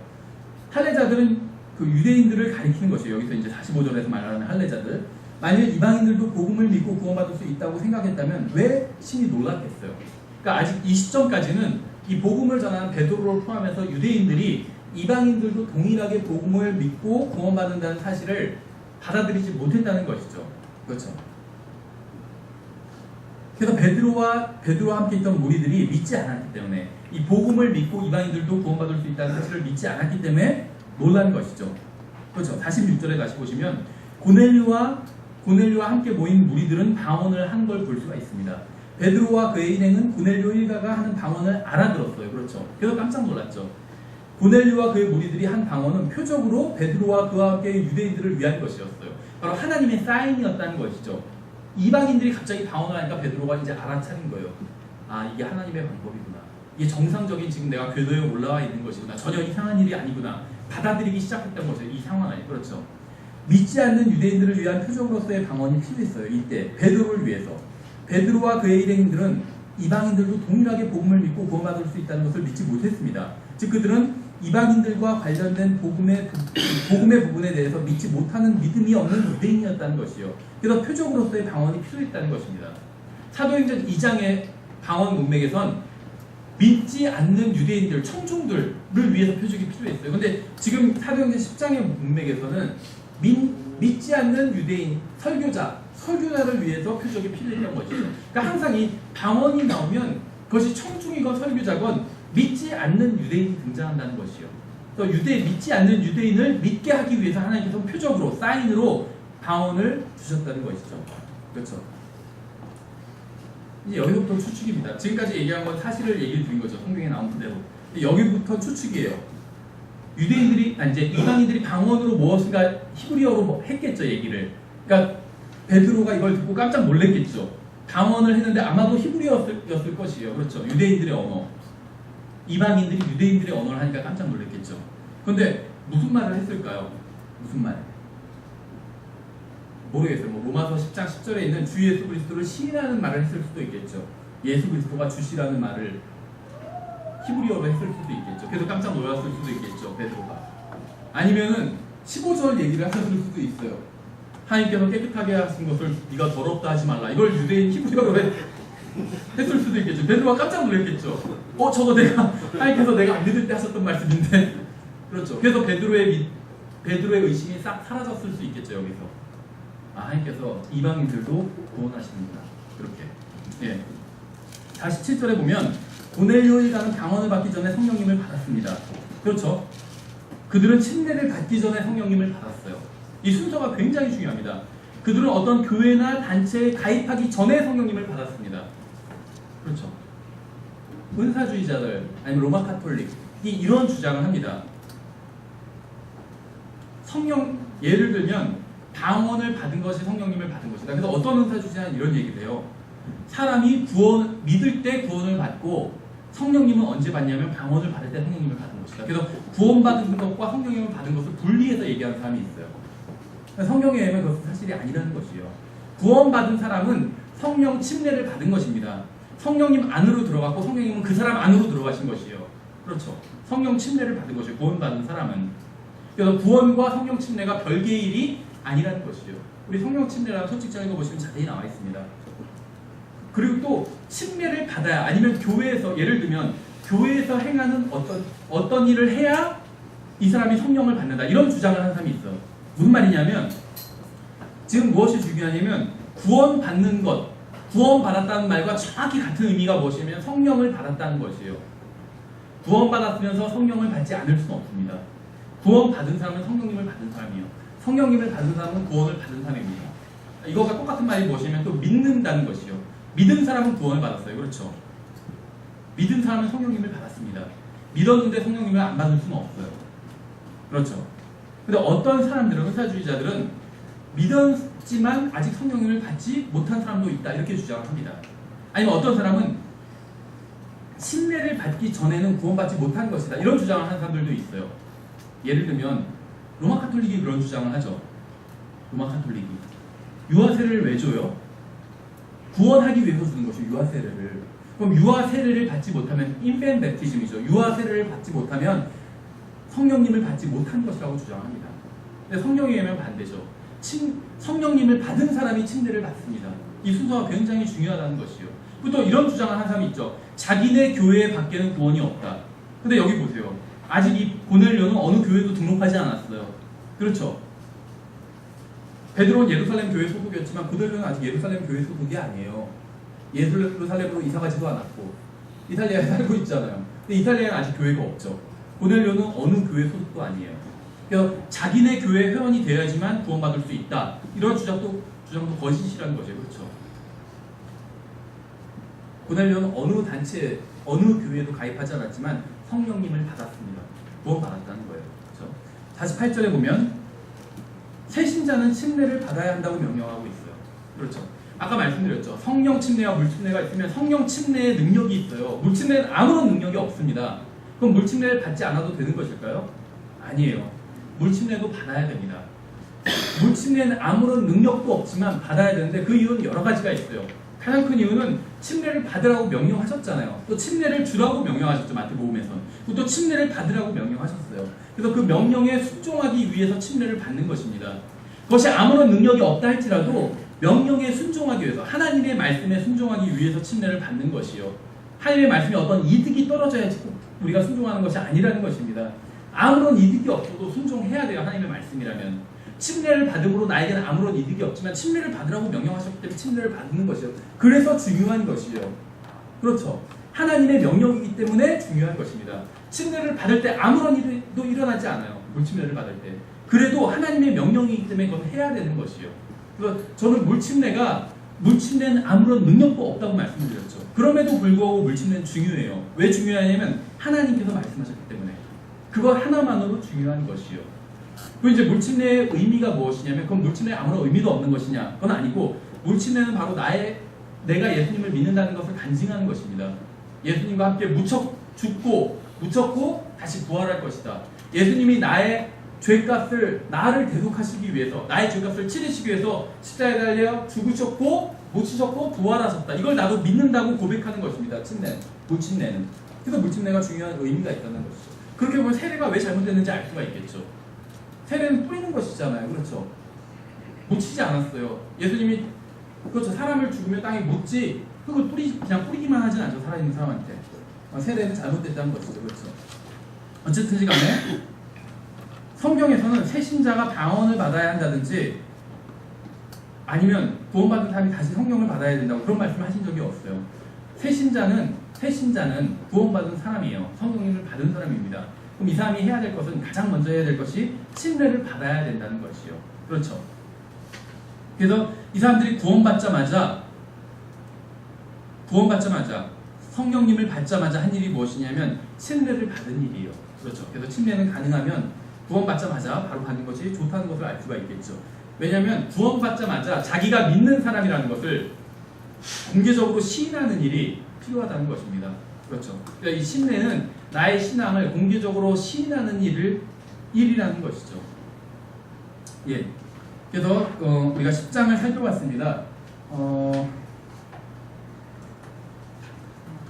Speaker 1: 할례자들은 그 유대인들을 가리키는 것이에요. 여기서 이제 45절에서 말하는 할례자들. 만약 이방인들도 복음을 믿고 구원받을 수 있다고 생각했다면 왜 신이 놀랐겠어요? 그러니까 아직 이 시점까지는 이 복음을 전하는 베드로를 포함해서 유대인들이 이방인들도 동일하게 복음을 믿고 구원받는다는 사실을 받아들이지 못했다는 것이죠. 그렇죠. 그래서 베드로와 함께 있던 무리들이 믿지 않았기 때문에 이 복음을 믿고 이방인들도 구원받을 수 있다는 사실을 믿지 않았기 때문에 놀란 것이죠. 그렇죠. 46절에 다시 보시면 고넬료와 함께 모인 무리들은 방언을 한 걸 볼 수가 있습니다. 베드로와 그의 일행은 고넬료 일가가 하는 방언을 알아들었어요. 그렇죠. 그래서 깜짝 놀랐죠. 고넬료와 그의 무리들이 한 방언은 표적으로 베드로와 그와 함께 유대인들을 위한 것이었어요. 바로 하나님의 사인이었다는 것이죠. 이방인들이 갑자기 방언을 하니까 베드로가 이제 알아차린 거예요. 아, 이게 하나님의 방법이구나. 이게 정상적인 지금 내가 궤도에 올라와 있는 것이구나. 전혀 이상한 일이 아니구나. 받아들이기 시작했던 거죠. 이 상황이. 그렇죠. 믿지 않는 유대인들을 위한 표적으로서의 방언이 필요했어요. 이때 베드로를 위해서. 베드로와 그의 일행들은 이방인들도 동일하게 복음을 믿고 구원받을 수 있다는 것을 믿지 못했습니다. 즉 그들은 이방인들과 관련된 복음의 부분에 대해서 믿지 못하는 믿음이 없는 유대인이었다는 것이요. 그래서 표적으로서의 방언이 필요했다는 것입니다. 사도행전 2장의 방언 문맥에선 믿지 않는 유대인들, 청중들을 위해서 표적이 필요했어요. 근데 지금 사도행전 10장의 문맥에서는 믿지 않는 유대인, 설교자를 위해서 표적이 필요했던 것이죠. 그러니까 항상 이 방언이 나오면 그것이 청중이건 설교자건 믿지 않는 유대인이 등장한다는 것이요. 그래서 믿지 않는 유대인을 믿게 하기 위해서 하나님께서 표적으로, 사인으로 방언을 주셨다는 것이죠. 그렇죠. 이제 여기부터 추측입니다. 지금까지 얘기한 건 사실을 얘기해 드린 거죠. 성경에 나온 그대로. 여기부터 추측이에요. 이제 이방인들이 방언으로 무엇인가 히브리어로 했겠죠, 얘기를. 그러니까 베드로가 이걸 듣고 깜짝 놀랐겠죠. 방언을 했는데 아마도 히브리어였을 것이에요. 그렇죠. 유대인들의 언어. 이방인들이 유대인들의 언어를 하니까 깜짝 놀랐겠죠. 그런데 무슨 말을 했을까요? 무슨 말? 모르겠어요. 로마서 10장 10절에 있는 주 예수 그리스도를 시인하는 말을 했을 수도 있겠죠. 예수 그리스도가 주시라는 말을 히브리어로 했을 수도 있겠죠. 그래서 깜짝 놀랐을 수도 있겠죠. 베드로가. 아니면은 15절 얘기를 하셨을 수도 있어요. 하나님께서 깨끗하게 하신 것을 네가 더럽다 하지 말라. 이걸 유대인 히브리어로 했을 수도 있겠죠. 베드로가 깜짝 놀랐겠죠. 저거 하나님께서 내가 안 믿을 때 하셨던 말씀인데. 그렇죠. 그래서 베드로의 의심이 싹 사라졌을 수 있겠죠. 여기서. 하나님께서 이방인들도 구원하십니다. 그렇게. 47절에 보면 고넬료이라는 방언을 받기 전에 성령님을 받았습니다. 그렇죠. 그들은 침례를 받기 전에 성령님을 받았어요. 이 순서가 굉장히 중요합니다. 그들은 어떤 교회나 단체에 가입하기 전에 성령님을 받았습니다. 그렇죠. 은사주의자들 아니면 로마 카톨릭이 이런 주장을 합니다. 예를 들면 방언을 받은 것이 성령님을 받은 것이다. 그래서 어떤 은사주의자는 이런 얘기를 해요. 사람이 믿을 때 구원을 받고 성령님은 언제 받냐면 방언을 받을 때 성령님을 받은 것이다. 그래서 구원받은 것과 성령님을 받은 것을 분리해서 얘기하는 사람이 있어요. 성경에 의하면 그것은 사실이 아니라는 것이요. 구원받은 사람은 성령 침례를 받은 것입니다. 성령님 안으로 들어갔고 성령님은 그 사람 안으로 들어가신 것이요. 그렇죠. 성령 침례를 받은 것이요. 구원받은 사람은. 그래서 구원과 성령 침례가 별개의 일이 아니라는 것이요. 우리 성령 침례라는 소칙적인 거 보시면 자세히 나와 있습니다. 그리고 또 침례를 받아야 아니면 교회에서 예를 들면 교회에서 행하는 어떤 일을 해야 이 사람이 성령을 받는다 이런 주장을 하는 사람이 있어. 무슨 말이냐면 지금 무엇이 중요하냐면 구원받는 것, 구원받았다는 말과 정확히 같은 의미가 무엇이냐면 성령을 받았다는 것이에요. 구원받았으면서 성령을 받지 않을 수는 없습니다. 구원받은 사람은 성령님을 받은 사람이에요. 성령님을 받은 사람은 구원을 받은 사람입니다. 이거가 똑같은 말이 무엇이냐면 또 믿는다는 것이요. 믿은 사람은 구원을 받았어요. 그렇죠? 믿은 사람은 성령님을 받았습니다. 믿었는데 성령님을 안 받을 수는 없어요. 그렇죠? 근데 어떤 사람들은, 의사주의자들은 믿었지만 아직 성령님을 받지 못한 사람도 있다. 이렇게 주장을 합니다. 아니면 어떤 사람은 침례를 받기 전에는 구원받지 못한 것이다. 이런 주장을 하는 사람들도 있어요. 예를 들면 로마 카톨릭이 그런 주장을 하죠. 로마 카톨릭이. 유아세를 왜 줘요? 구원하기 위해서 주는 것이요. 유아세례를. 그럼 유아세례를 받지 못하면 인펜 베티즘이죠. 유아세례를 받지 못하면 성령님을 받지 못한 것이라고 주장합니다. 근데 성령에 의하면 반대죠. 성령님을 받은 사람이 침례를 받습니다. 이 순서가 굉장히 중요하다는 것이요. 또 이런 주장을 하는 사람이 있죠. 자기네 교회에 밖에는 구원이 없다. 근데 여기 보세요. 아직 이 고넬료는 어느 교회도 등록하지 않았어요. 그렇죠? 베드로는 예루살렘 교회 소속이었지만 고넬료는 아직 예루살렘 교회 소속이 아니에요. 예루살렘으로 이사가지도 않았고 이탈리아에 살고 있잖아요. 근데 이탈리아에는 아직 교회가 없죠. 고넬료는 어느 교회 소속도 아니에요. 그래서 자기네 교회 회원이 되어야지만 구원받을 수 있다. 이런 주장도 거짓이라는 거죠. 그렇죠? 고넬료는 어느 단체, 어느 교회에도 가입하지 않았지만 성령님을 받았습니다. 구원받았다는 거예요. 그렇죠? 48절에 보면 새신자는 침례를 받아야 한다고 명령하고 있어요. 그렇죠? 아까 말씀드렸죠. 성령 침례와 물 침례가 있으면 성령 침례의 능력이 있어요. 물 침례는 아무런 능력이 없습니다. 그럼 물 침례를 받지 않아도 되는 것일까요? 아니에요. 물 침례도 받아야 됩니다. 물 침례는 아무런 능력도 없지만 받아야 되는데 그 이유는 여러 가지가 있어요. 가장 큰 이유는 침례를 받으라고 명령하셨잖아요. 또 침례를 주라고 명령하셨죠. 마태복음에서는. 또 침례를 받으라고 명령하셨어요. 그래서 그 명령에 순종하기 위해서 침례를 받는 것입니다. 그것이 아무런 능력이 없다 할지라도 명령에 순종하기 위해서 하나님의 말씀에 순종하기 위해서 침례를 받는 것이요. 하나님의 말씀에 어떤 이득이 떨어져야지 우리가 순종하는 것이 아니라는 것입니다. 아무런 이득이 없어도 순종해야 돼요. 하나님의 말씀이라면. 침례를 받음으로 나에게는 아무런 이득이 없지만 침례를 받으라고 명령하셨기 때문에 침례를 받는 것이요. 그래서 중요한 것이요. 그렇죠. 하나님의 명령이기 때문에 중요한 것입니다. 침례를 받을 때 아무런 일도 일어나지 않아요. 물침례를 받을 때. 그래도 하나님의 명령이기 때문에 그건 해야 되는 것이요. 그래서 저는 물침례는 아무런 능력도 없다고 말씀드렸죠. 그럼에도 불구하고 물침례는 중요해요. 왜 중요하냐면 하나님께서 말씀하셨기 때문에. 그거 하나만으로 중요한 것이요. 그리고 이제 물침례의 의미가 무엇이냐면 그건 물침례에 아무런 의미도 없는 것이냐? 그건 아니고 물침례는 바로 내가 예수님을 믿는다는 것을 간증하는 것입니다. 예수님과 함께 묻혔고 다시 부활할 것이다. 예수님이 나의 죄값을 나를 대속하시기 위해서 나의 죄값을 치르시기 위해서 십자가에 달려 죽으셨고 묻히셨고 부활하셨다. 이걸 나도 믿는다고 고백하는 것입니다. 물침례는. 그래서 물침례가 중요한 의미가 있다는 것이죠. 그렇게 보면 세례가 왜 잘못됐는지 알 수가 있겠죠. 세례는 뿌리는 것이잖아요. 그렇죠? 묻히지 않았어요. 예수님이 그렇죠. 사람을 죽으면 땅에 묻지 그걸 그냥 뿌리기만 하진 않죠. 살아있는 사람한테. 세례는 잘못됐다는 것이죠. 그렇죠? 어쨌든 간에 성경에서는 새신자가 방언을 받아야 한다든지 아니면 구원받은 사람이 다시 성령을 받아야 된다고 그런 말씀을 하신 적이 없어요. 새신자는 구원받은 사람이에요. 성령님을 받은 사람입니다. 그럼 이 사람이 해야 될 것은 가장 먼저 해야 될 것이 침례를 받아야 된다는 것이요. 그렇죠. 그래서 이 사람들이 구원받자마자 성령님을 받자마자 한 일이 무엇이냐면 침례를 받은 일이에요. 그렇죠. 그래서 침례는 가능하면 구원받자마자 바로 받는 것이 좋다는 것을 알 수가 있겠죠. 왜냐하면 구원받자마자 자기가 믿는 사람이라는 것을 공개적으로 시인하는 일이 필요하다는 것입니다. 그렇죠. 그러니까 이 신뢰는 나의 신앙을 공개적으로 시인하는 일이라는 것이죠. 예. 그래서 우리가 10장을 살펴봤습니다.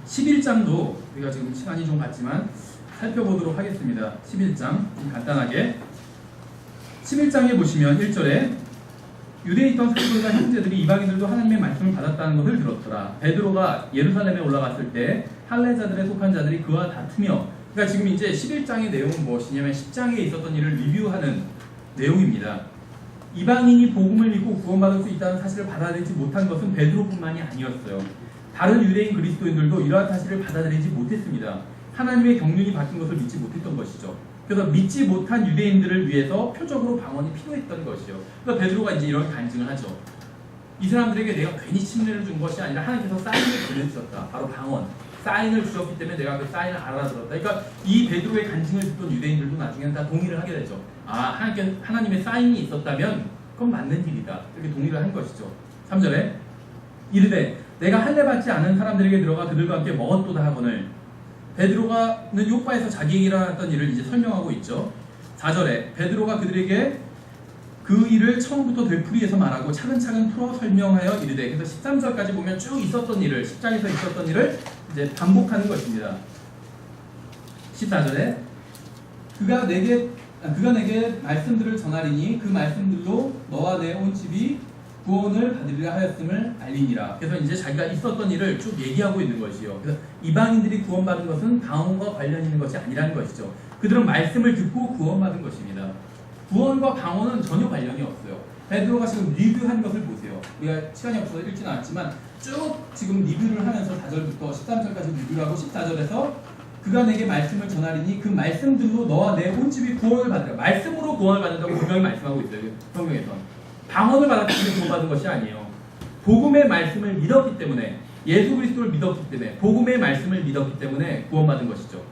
Speaker 1: 11장도 우리가 지금 시간이 좀 갔지만 살펴보도록 하겠습니다. 11장 좀 간단하게 11장에 보시면 1절에 유대에 있던 사도들과 형제들이 이방인들도 하나님의 말씀을 받았다는 것을 들었더라. 베드로가 예루살렘에 올라갔을 때 할례자들에 속한 자들이 그와 다투며, 그러니까 지금 이제 11장의 내용은 무엇이냐면 10장에 있었던 일을 리뷰하는 내용입니다. 이방인이 복음을 믿고 구원받을 수 있다는 사실을 받아들이지 못한 것은 베드로뿐만이 아니었어요. 다른 유대인 그리스도인들도 이러한 사실을 받아들이지 못했습니다. 하나님의 경륜이 바뀐 것을 믿지 못했던 것이죠. 그래서 믿지 못한 유대인들을 위해서 표적으로 방언이 필요했던 것이요. 그래서 베드로가 이제 이런 간증을 하죠. 이 사람들에게 내가 괜히 침례를 준 것이 아니라 하나님께서 사인을 보내주셨다. 바로 방언. 사인을 주셨기 때문에 내가 그 사인을 알아들었다. 그러니까 이 베드로의 간증을 듣던 유대인들도 나중에는 다 동의를 하게 되죠. 아, 하나님의 사인이 있었다면 그건 맞는 일이다. 이렇게 동의를 한 것이죠. 3절에 이르되 내가 할례 받지 않은 사람들에게 들어가 그들과 함께 먹었도다 하거늘. 베드로가는 요파에서 자기에게 일어났던 일을 이제 설명하고 있죠. 4절에 베드로가 그들에게 그 일을 처음부터 되풀이해서 말하고 차근차근 풀어 설명하여 이르되, 그래서 13절까지 보면 쭉 있었던 일을, 10장에서 있었던 일을 이제 반복하는 것입니다. 14절에 그가 내게 말씀들을 전하리니 그 말씀들로 너와 내 온 집이 구원을 받으리라 하였음을 알리니라. 그래서 이제 자기가 있었던 일을 쭉 얘기하고 있는 것이요. 그래서 이방인들이 구원받은 것은 방언과 관련 있는 것이 아니라는 것이죠. 그들은 말씀을 듣고 구원받은 것입니다. 구원과 방언은 전혀 관련이 없어요. 베드로가 지금 리뷰한 것을 보세요. 우리가 시간이 없어서 읽지는 않았지만 쭉 지금 리뷰를 하면서 4절부터 13절까지 리뷰를 하고 14절에서 그가 내게 말씀을 전하리니 그 말씀들로 너와 내 온 집이 구원을 받으라. 말씀으로 구원을 받는다고 분명히 말씀하고 있어요. 성경에서. 방언을 받았기 때문에 구원받은 것이 아니에요. 복음의 말씀을 믿었기 때문에, 예수 그리스도를 믿었기 때문에, 복음의 말씀을 믿었기 때문에 구원받은 것이죠.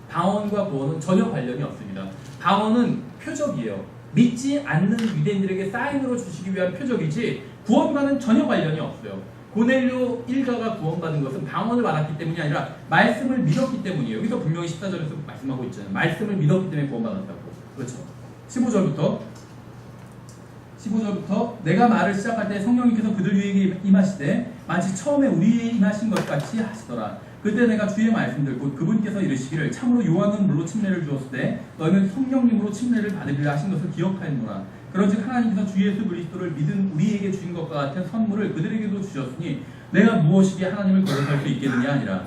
Speaker 1: 방언과 구원은 전혀 관련이 없습니다. 방언은 표적이에요. 믿지 않는 유대인들에게 사인으로 주시기 위한 표적이지 구원과는 전혀 관련이 없어요. 고넬료 일가가 구원받은 것은 방언을 받았기 때문이 아니라 말씀을 믿었기 때문이에요. 여기서 분명히 14절에서 말씀하고 있잖아요. 말씀을 믿었기 때문에 구원받았다고. 그렇죠. 15절부터 내가 말을 시작할 때 성령님께서 그들 위에 임하시되 마치 처음에 우리에게 임하신 것 같이 하시더라. 그때 내가 주의 말씀들 곧 그분께서 이르시기를 참으로 요한은 물로 침례를 주었을 때 너희는 성령님으로 침례를 받으리라 하신 것을 기억하였노라. 그런즉 하나님께서 주 예수 그리스도를 믿은 우리에게 주신 것과 같은 선물을 그들에게도 주셨으니 내가 무엇이기에 하나님을 거룩할 수 있겠느냐 하니라.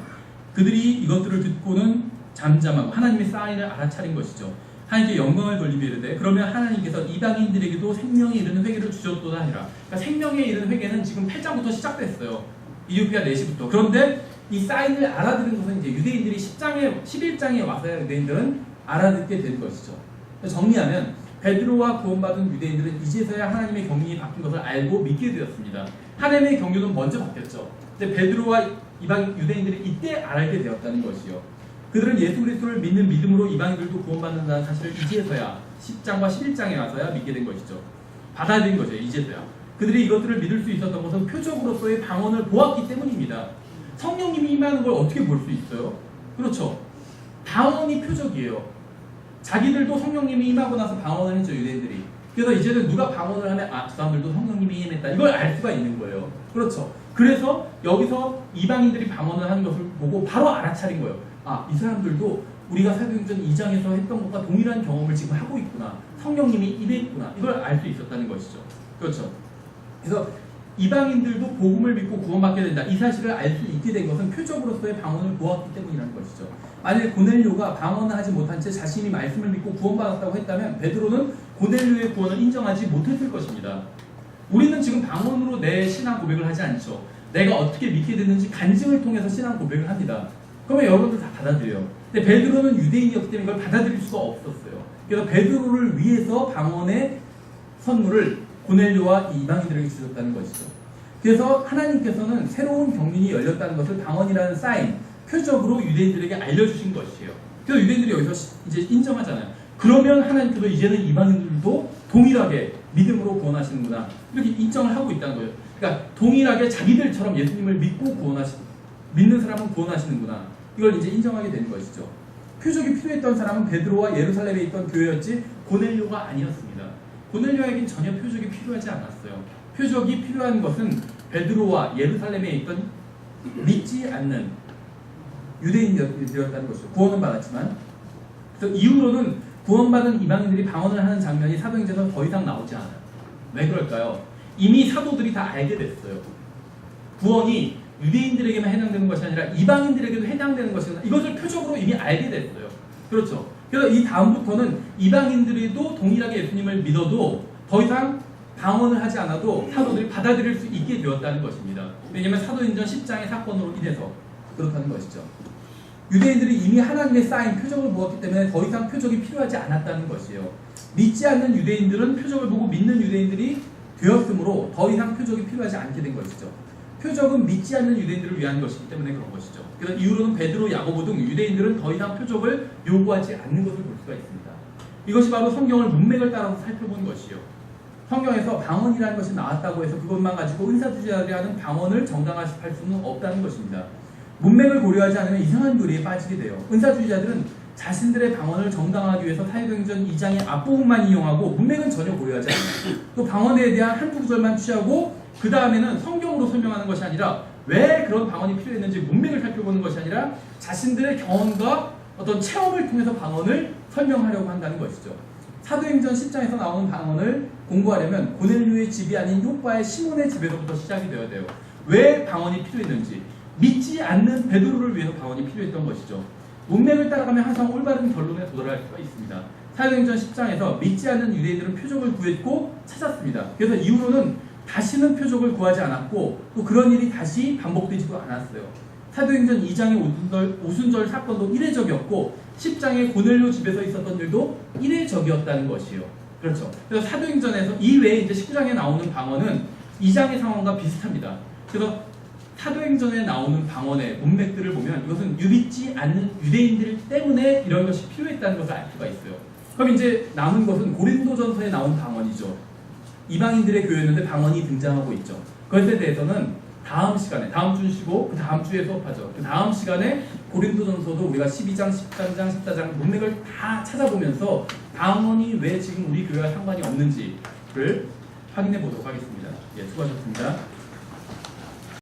Speaker 1: 그들이 이것들을 듣고는 잠잠하고 하나님의 사인을 알아차린 것이죠. 하나님께 영광을 돌리며 이르되 그러면 하나님께서 이방인들에게도 생명에 이르는 회개를 주셨도다 하니라. 그러니까 생명에 이르는 회개는 지금 8장부터 시작됐어요. 이웃비야 4시부터. 그런데 이 사인을 알아들은 것은 이제 유대인들이 11장에 와서야 유대인들은 알아듣게 된 것이죠. 정리하면 베드로와 구원받은 유대인들은 이제서야 하나님의 경륜이 바뀐 것을 알고 믿게 되었습니다. 하나님의 경륜은 먼저 바뀌었죠. 근데 베드로와 이방 유대인들이 이때 알게 되었다는 것이요. 그들은 예수 그리스도를 믿는 믿음으로 이방인들도 구원받는다는 사실을 이제서야 10장과 11장에 와서야 믿게 된 것이죠. 받아들인 거죠. 이제서야. 그들이 이것들을 믿을 수 있었던 것은 표적으로서의 방언을 보았기 때문입니다. 성령님이 임하는 걸 어떻게 볼 수 있어요? 그렇죠. 방언이 표적이에요. 자기들도 성령님이 임하고 나서 방언을 했죠. 유대인들이. 그래서 이제는 누가 방언을 하면 아, 그 사람들도 성령님이 임했다. 이걸 알 수가 있는 거예요. 그렇죠. 그래서 여기서 이방인들이 방언을 하는 것을 보고 바로 알아차린 거예요. 아, 이 사람들도 우리가 사도행전 2장에서 했던 것과 동일한 경험을 지금 하고 있구나. 성령님이 임했구나. 이걸 알 수 있었다는 것이죠. 그렇죠. 그래서 이방인들도 복음을 믿고 구원받게 된다. 이 사실을 알 수 있게 된 것은 표적으로서의 방언을 보았기 때문이라는 것이죠. 만약에 고넬료가 방언을 하지 못한 채 자신이 말씀을 믿고 구원받았다고 했다면 베드로는 고넬료의 구원을 인정하지 못했을 것입니다. 우리는 지금 방언으로 내 신앙 고백을 하지 않죠. 내가 어떻게 믿게 됐는지 간증을 통해서 신앙 고백을 합니다. 그러면 여러분들 다 받아들여요. 근데 베드로는 유대인이었기 때문에 이걸 받아들일 수가 없었어요. 그래서 베드로를 위해서 방언의 선물을 고넬료와 이방인들에게 주셨다는 것이죠. 그래서 하나님께서는 새로운 경륜이 열렸다는 것을 방언이라는 사인, 표적으로 유대인들에게 알려주신 것이에요. 그래서 유대인들이 여기서 이제 인정하잖아요. 그러면 하나님께서 이제는 이방인들도 동일하게 믿음으로 구원하시는구나. 이렇게 인정을 하고 있다는 거예요. 그러니까 동일하게 자기들처럼 예수님을 믿는 사람은 구원하시는구나. 이걸 이제 인정하게 되는 것이죠. 표적이 필요했던 사람은 베드로와 예루살렘에 있던 교회였지 고넬료가 아니었습니다. 고넬료에겐 전혀 표적이 필요하지 않았어요. 표적이 필요한 것은 베드로와 예루살렘에 있던 믿지 않는 유대인들이었다는 것이죠. 구원은 받았지만. 그래서 이후로는 구원받은 이방인들이 방언을 하는 장면이 사도행전에서 더 이상 나오지 않아요. 왜 그럴까요? 이미 사도들이 다 알게 됐어요. 구원이 유대인들에게만 해당되는 것이 아니라 이방인들에게도 해당되는 것이구나. 이것을 표적으로 이미 알게 됐어요. 그렇죠. 그래서 이 다음부터는 이방인들도 동일하게 예수님을 믿어도 더 이상 방언을 하지 않아도 사도들이 받아들일 수 있게 되었다는 것입니다. 왜냐하면 사도행전 10장의 사건으로 인해서 그렇다는 것이죠. 유대인들이 이미 하나님의 쌓인 표적을 보았기 때문에 더 이상 표적이 필요하지 않았다는 것이에요. 믿지 않는 유대인들은 표적을 보고 믿는 유대인들이 되었으므로 더 이상 표적이 필요하지 않게 된 것이죠. 표적은 믿지 않는 유대인들을 위한 것이기 때문에 그런 것이죠. 그래서 이후로는 베드로, 야고보 등 유대인들은 더 이상 표적을 요구하지 않는 것을 볼 수가 있습니다. 이것이 바로 성경을 문맥을 따라서 살펴본 것이요. 성경에서 방언이라는 것이 나왔다고 해서 그것만 가지고 은사주의자들이 하는 방언을 정당화할 수는 없다는 것입니다. 문맥을 고려하지 않으면 이상한 교리에 빠지게 돼요. 은사주의자들은 자신들의 방언을 정당화하기 위해서 사도행전 2장의 앞부분만 이용하고 문맥은 전혀 고려하지 않아요. 또 방언에 대한 한두 구절만 취하고 그 다음에는 성경으로 설명하는 것이 아니라 왜 그런 방언이 필요했는지 문맥을 살펴보는 것이 아니라 자신들의 경험과 어떤 체험을 통해서 방언을 설명하려고 한다는 것이죠. 사도행전 10장에서 나오는 방언을 공부하려면 고넬료의 집이 아닌 욥바의 시몬의 집에서부터 시작이 되어야 돼요. 왜 방언이 필요했는지, 믿지 않는 베드로를 위해서 방언이 필요했던 것이죠. 문맥을 따라가면 항상 올바른 결론에 도달할 수가 있습니다. 사도행전 10장에서 믿지 않는 유대인들은 표적을 구했고 찾았습니다. 그래서 이후로는 다시는 표적을 구하지 않았고 또 그런 일이 다시 반복되지도 않았어요. 사도행전 2장의 오순절 사건도 이례적이었고 10장의 고넬료 집에서 있었던 일도 이례적이었다는 것이요. 그렇죠. 그래서 사도행전에서 이외에 이제 19장에 나오는 방언은 2장의 상황과 비슷합니다. 그래서 사도행전에 나오는 방언의 문맥들을 보면 이것은 믿지 않는 유대인들 때문에 이런 것이 필요했다는 것을 알 수가 있어요. 그럼 이제 남은 것은 고린도전서에 나온 방언이죠. 이방인들의 교회였는데 방언이 등장하고 있죠. 그것에 대해서는 다음 시간에, 다음 주 쉬고 그 다음 주에 수업하죠. 그 다음 시간에 고린도전서도 우리가 12장, 13장, 14장 문맥을 다 찾아보면서 방언이 왜 지금 우리 교회와 상관이 없는지를 확인해 보도록 하겠습니다. 예, 수고하셨습니다.